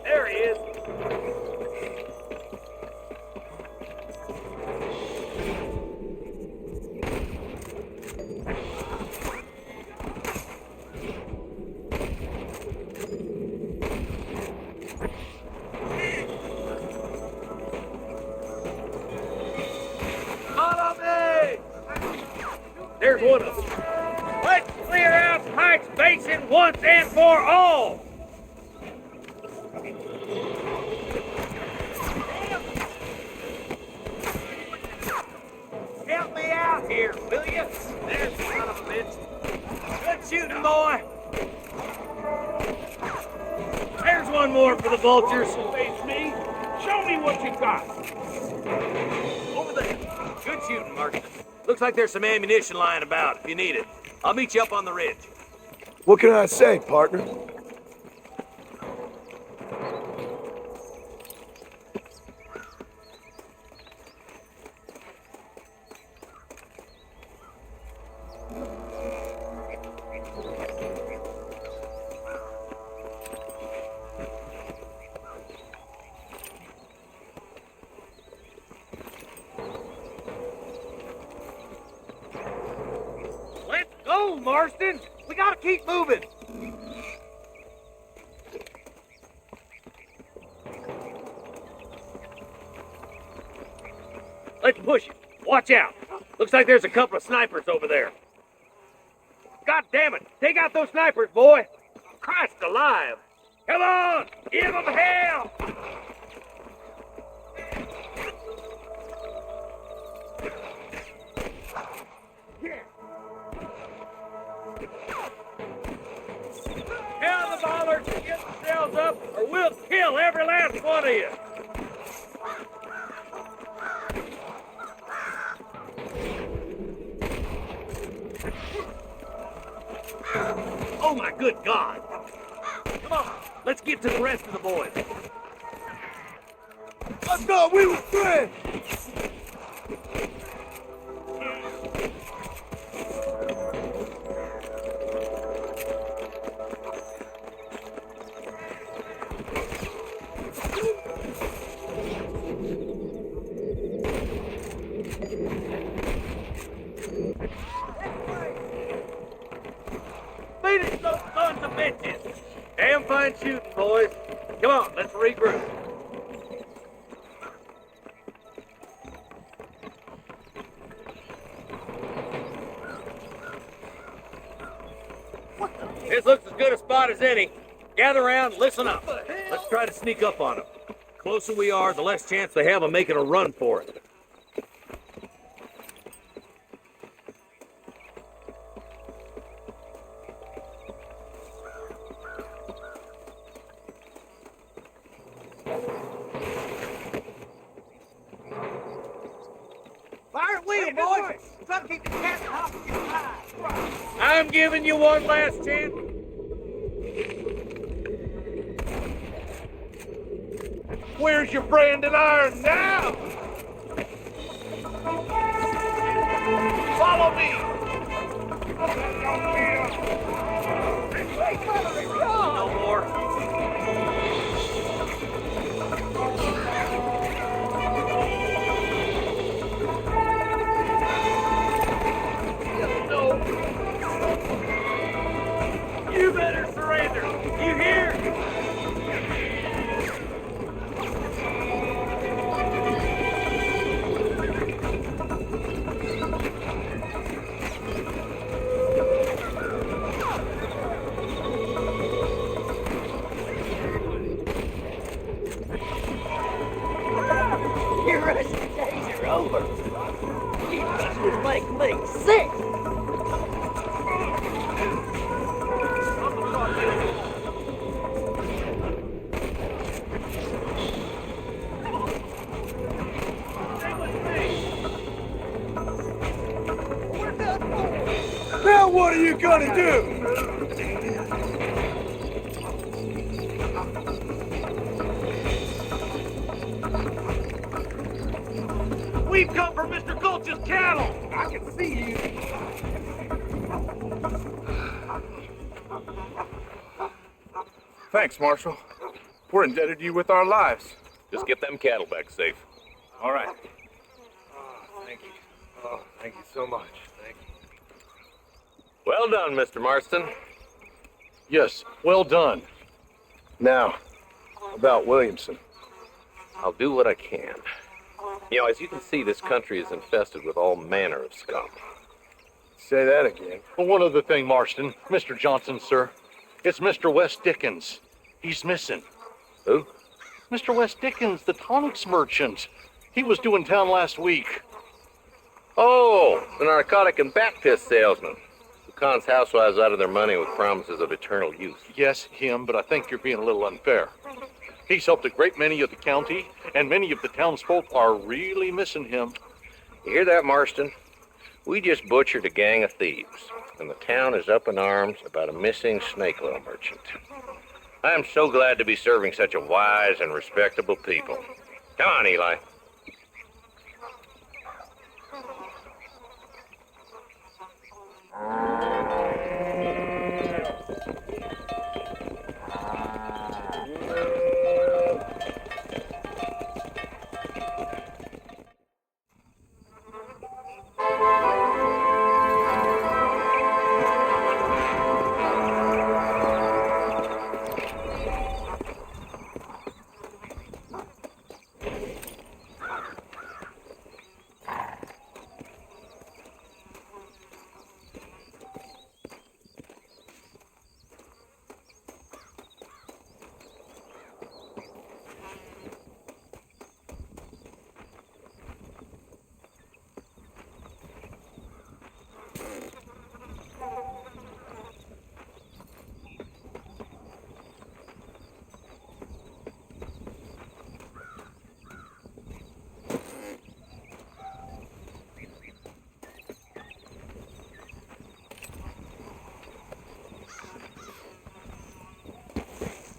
There he is. There's one of them. Let's clear out Pike's Basin once and for all! Help me out here, will you? There's one of them, bitch. Good shooting, boy. There's one more for the vultures. Face me. Show me what you got. Over there. Good shooting, Marston. Looks like there's some ammunition lying about if you need it. I'll meet you up on the ridge. What can I say, partner? Marston, we gotta keep moving. Let's push it. Watch out. Looks like there's a couple of snipers over there. God damn it. Take out those snipers, boy. Christ alive. Come on. Give them hell. Tell the bollards to get themselves up, or we'll kill every last one of you. Oh my good God! Come on, let's get to the rest of the boys. I thought we were friends! Beat those sons of bitches! Damn fine shooting, boys. Come on, let's regroup. This looks as good a spot as any. gather around, listen up. Let's try to sneak up on them. The closer we are, the less chance they have of making a run for it. Fire at will, boys! Try to keep the cat off of your eye. I'm giving you one last chance. Where's your branding iron now? Follow me! No more. You better surrender. You hear? Your Russian days are over. You just make me sick. Now what are you gonna do? We've come for Mr. Gulch's cattle. I can see you. Thanks, Marshal. We're indebted to you with our lives. Just get them cattle back safe. All right. Thank you. Oh, thank you so much. Thank you. Well done, Mr. Marston. Yes, well done. Now, about Williamson. I'll do what I can. You know, as you can see, this country is infested with all manner of scum. Say that again. Well, one other thing, Marston. Mr. Johnson, sir. It's Mr. Wes Dickens. He's missing. Who? Mr. Wes Dickens, the tonics merchant. He was due in town last week. Oh, the narcotic and bat piss salesman who cons housewives out of their money with promises of eternal youth. Yes, him, but I think you're being a little unfair. He's helped a great many of the county, and many of the townsfolk are really missing him. You hear that, Marston? We just butchered a gang of thieves, and the town is up in arms about a missing snake oil merchant. I am so glad to be serving such a wise and respectable people. Come on, Eli.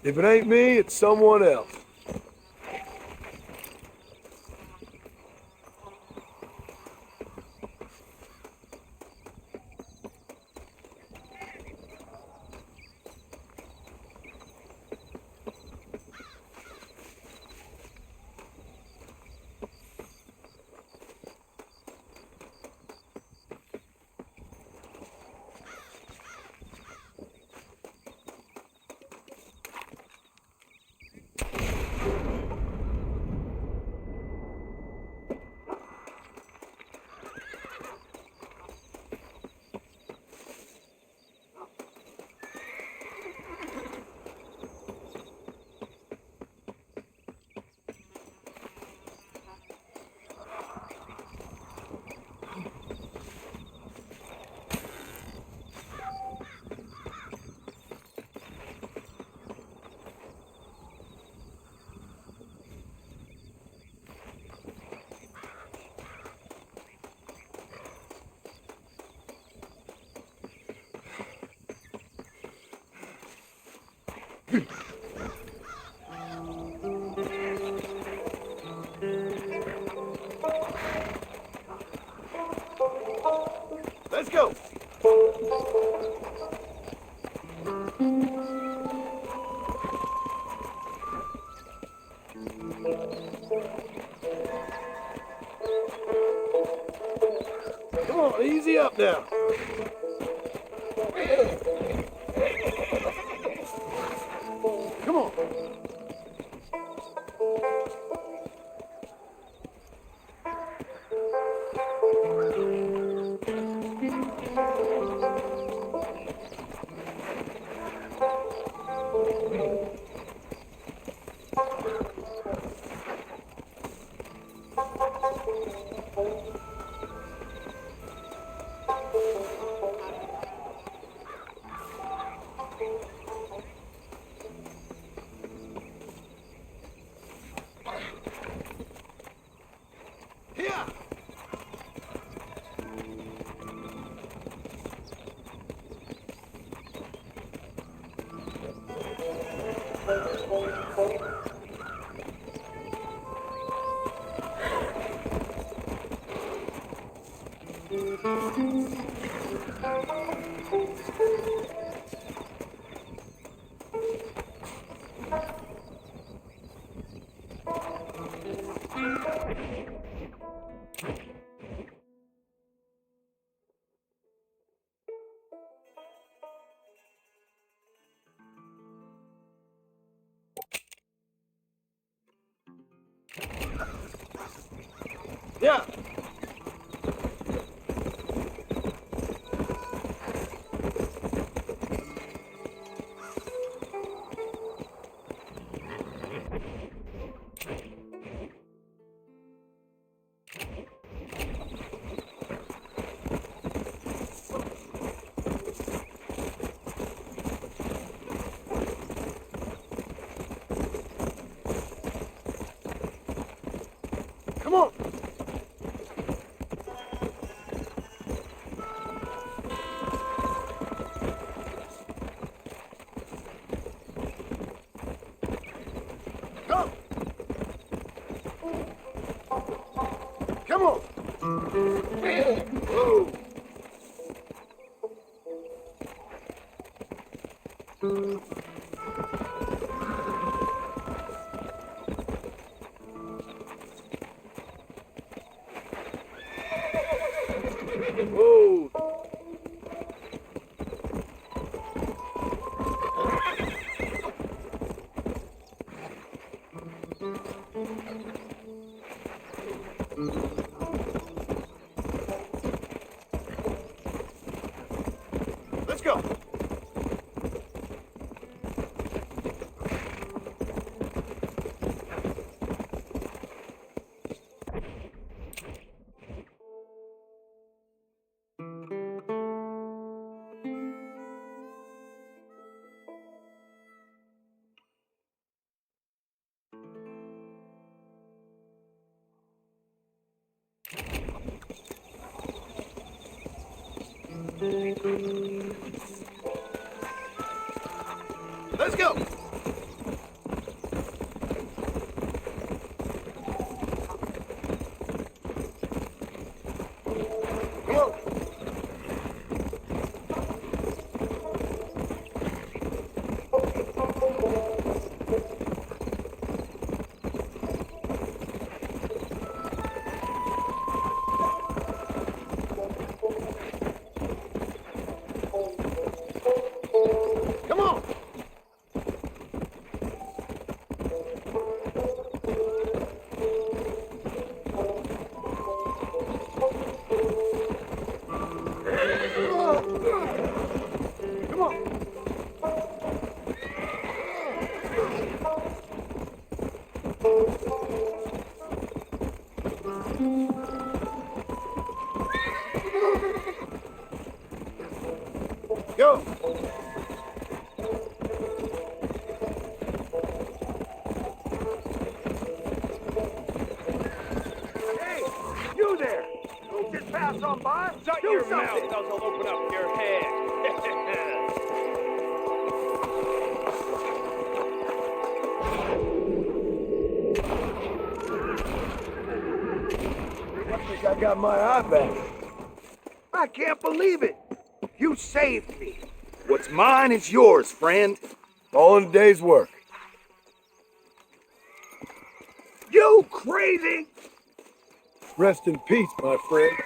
If it ain't me, it's someone else. Let's go. Come on, easy up now. Come on. Here. Yeah. Come on. Come. Come on. Whoa. Whoa. Let's go. Let's go. Come on. Come on. Come on. Go. Hey, you there! Don't just pass on by. Shut Do your something. mouth, else I'll open up your head. got my eye back. I can't believe it. You saved me. What's mine is yours, friend. All in a day's work. You crazy! Rest in peace, my friend.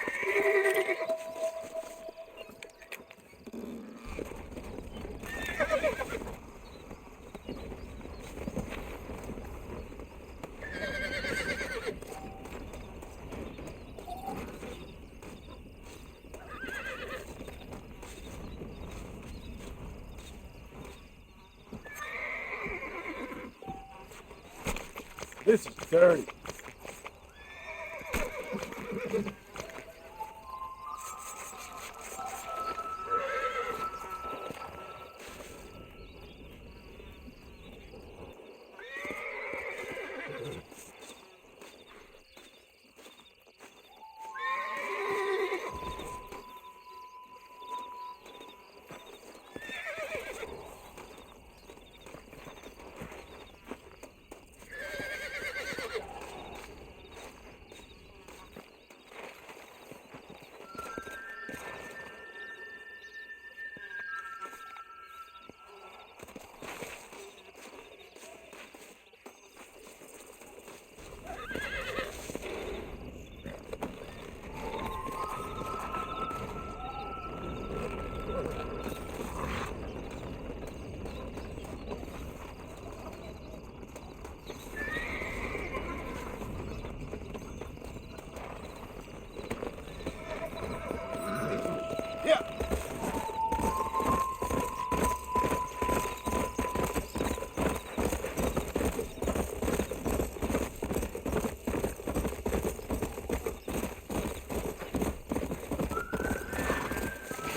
This is dirty.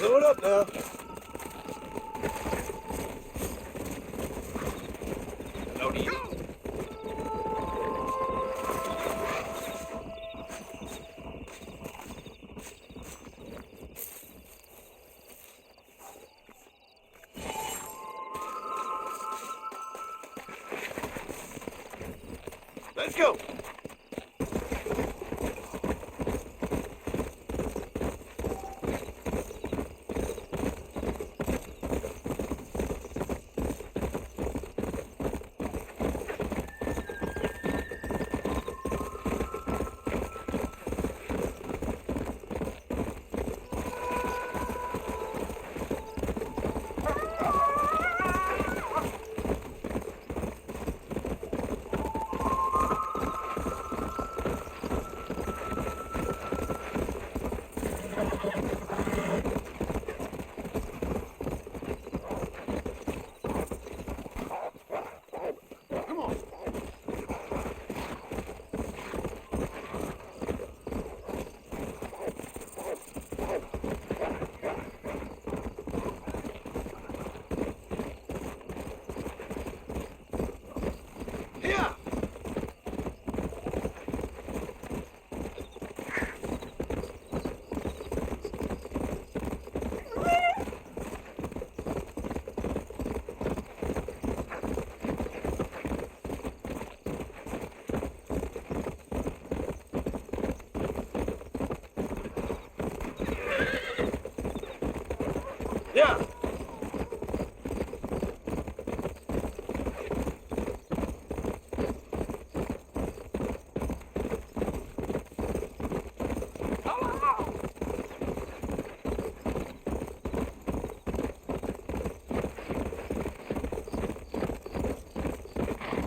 Load up now. Load you. Let's go. Yeah.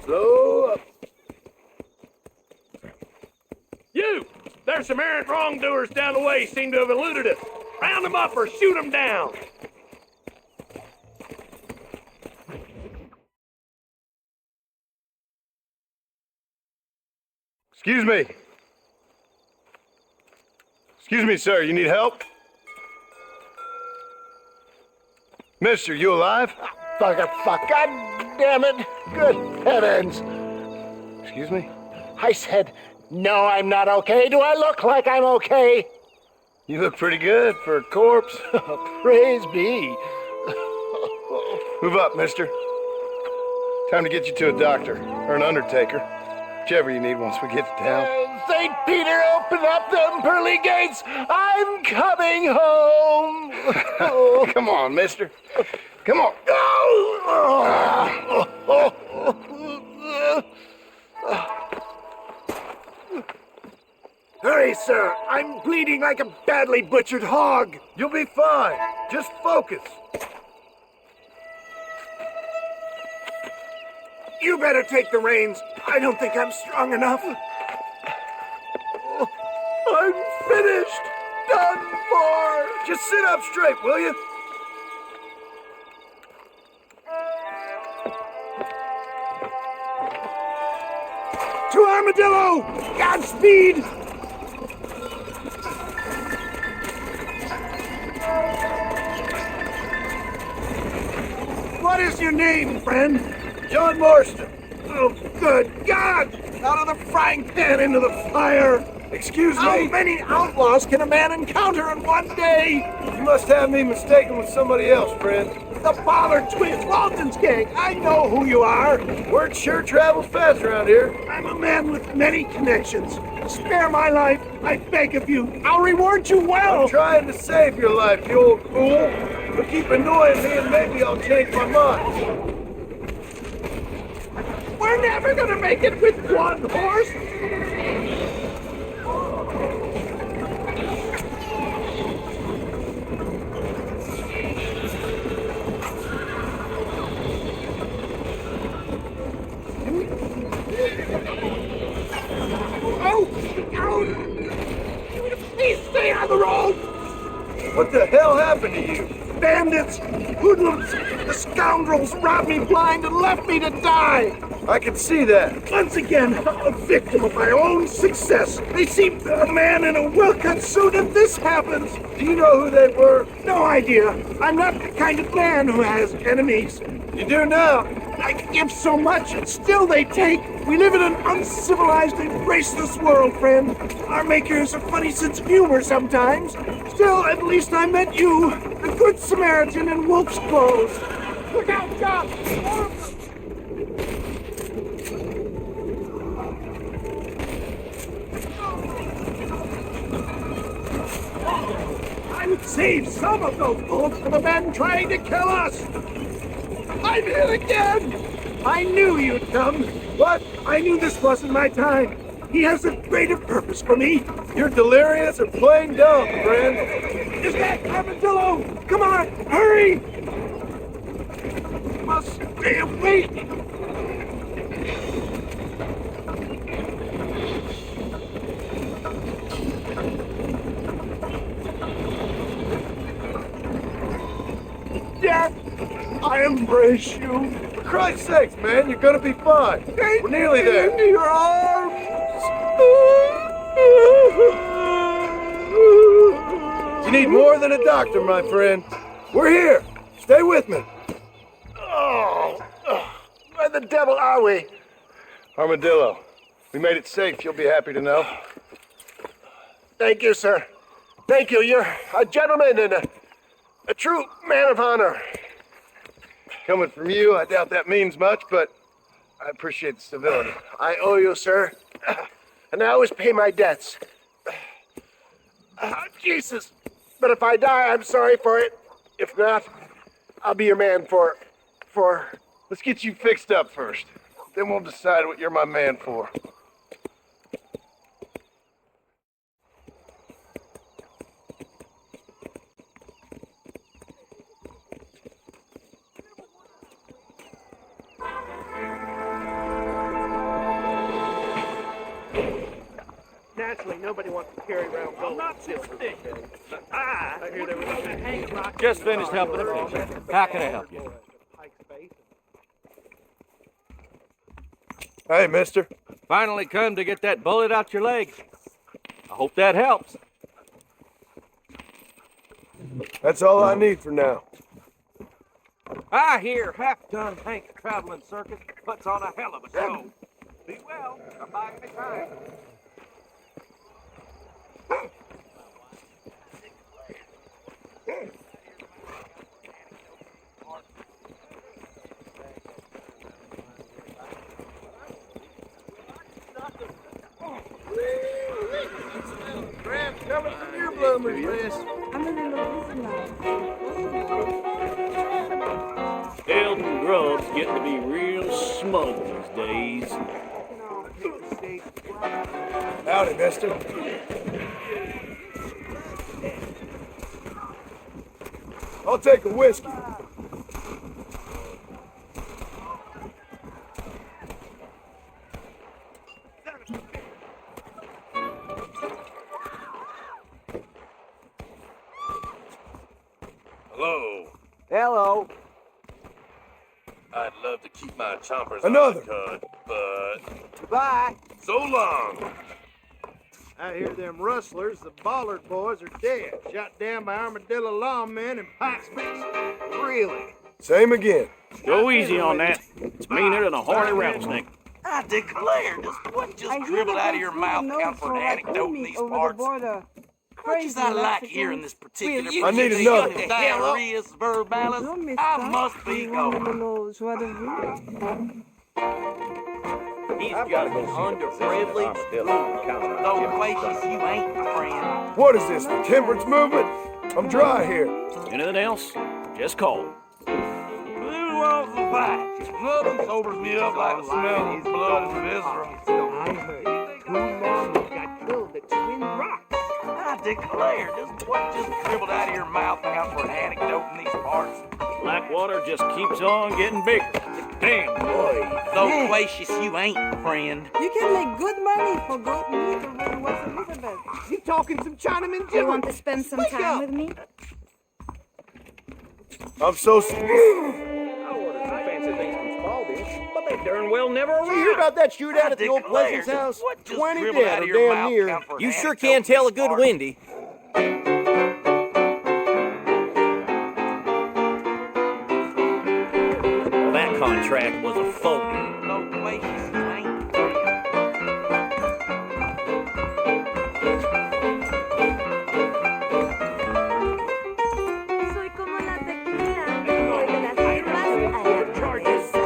Slow up. You! There's some errant wrongdoers down the way seem to have eluded us. Round them up or shoot them down. Excuse me. Excuse me, sir. You need help? Mister, you alive? Fuck. God damn it. Good heavens. Excuse me? I said, no, I'm not okay. Do I look like I'm okay? You look pretty good for a corpse. Praise be. Move up, mister. Time to get you to a doctor or an undertaker. Whichever you need once we get to town. St. Peter, open up them pearly gates. I'm coming home. Oh, come on, mister. Come on. Hurry, sir. I'm bleeding like a badly butchered hog. You'll be fine. Just focus. You better take the reins. I don't think I'm strong enough. I'm finished. Done for. Just sit up straight, will you? To Armadillo! Godspeed! What is your name, friend? John Marston. Oh, good God! Out of the frying pan into the fire! Excuse me? How many outlaws can a man encounter in one day? You must have me mistaken with somebody else, friend. The Pollard twins, Walton's gang. I know who you are. Word sure travels fast around here. I'm a man with many connections. Spare my life, I beg of you. I'll reward you well. I'm trying to save your life, you old fool. But keep annoying me and maybe I'll change my mind. We're never gonna make it with one horse. Please stay on the road! What the hell happened to you? Bandits! Hoodlums! The scoundrels robbed me blind and left me to die! I can see that. Once again, a victim of my own success. They seem a man in a well-cut suit and this happens. Do you know who they were? No idea. I'm not the kind of man who has enemies. You do now. I give so much and still they take. We live in an uncivilized and graceless world, friend. Our maker has a funny sense of humor sometimes. Still, at least I met you, the good Samaritan in wolf's clothes. Look out, John! I would save some of those bullets for the men trying to kill us. I'm hit again! I knew you'd come. What? I knew this wasn't my time. He has a greater purpose for me. You're delirious and plain dumb, friend. Is that Armadillo? Come on, hurry! Must stay awake. Death, I embrace you. For Christ's sakes, man, you're gonna be fine. We're nearly there. Into your arms. You need more than a doctor, my friend. We're here. Stay with me. Where the devil are we? Armadillo. We made it safe, you'll be happy to know. Thank you, sir. Thank you. You're a gentleman and a true man of honor. Coming from you, I doubt that means much, but I appreciate the civility. I owe you, sir. And I always pay my debts. Jesus. But if I die, I'm sorry for it. If not, I'll be your man for... Let's get you fixed up first. Then we'll decide what you're my man for. Naturally, nobody wants to carry around gold. I'm not superstitious. I hear there was a hang rock. Just finished helping the patient. How can I help you? Hey, mister. Finally come to get that bullet out your leg. I hope that helps. That's all I need for now. I hear half-ton Hank traveling circus puts on a hell of a show. Be well. Come by anytime. bloomers, miss. I'm a little busy now. Elton Grub's getting to be real smug these days. Howdy, mister. I'll take a whiskey. Hello. Hello. I'd love to keep my chompers Another. uncut, but Bye. so long. I hear them rustlers, the Bollard boys, are dead. Shot down by armadillo lawmen and Pike's Peak. Really? Same again. Go easy on that. It's meaner than a horny rattlesnake. I declare, just what just dribbled out of your mouth count for an anecdote in these parts? Much as I like hearing this particular I need another. diarrhea, verbalis, I must be going. He's got an underprivileged Those places you ain't, friend. What is this, the temperance movement? I'm dry here. Anything else? Just call. Who wants a bite? Nothing sobers me up like the smell of blood and viscera. I heard Mama got killed at Twin Rocks. I declare, just what just dribbled out of your mouth count for an anecdote in these parts? Blackwater just keeps on getting bigger. Damn, boy. So gracious you ain't, friend. You can make good money for goat meat over in West Elizabeth. You talking some Chinaman Do you want to spend some time with me? I'm so I ordered some fancy things from Spalding, but they darn well never arrived. Did you hear about that shootout at the old Pleasance house? 20 dead or damn near. You sure can tell a good Wendy. That contract was a phony. So gracious you ain't. Soy como la tequila. Voy de las tripas a la cabeza.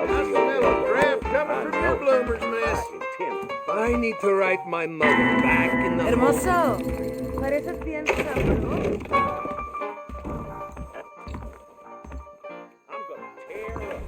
I smell a draft coming from your bloomers, miss. I need to write my mother back in the... Hermoso. Pareces bien sabroso. I'm gonna tear up.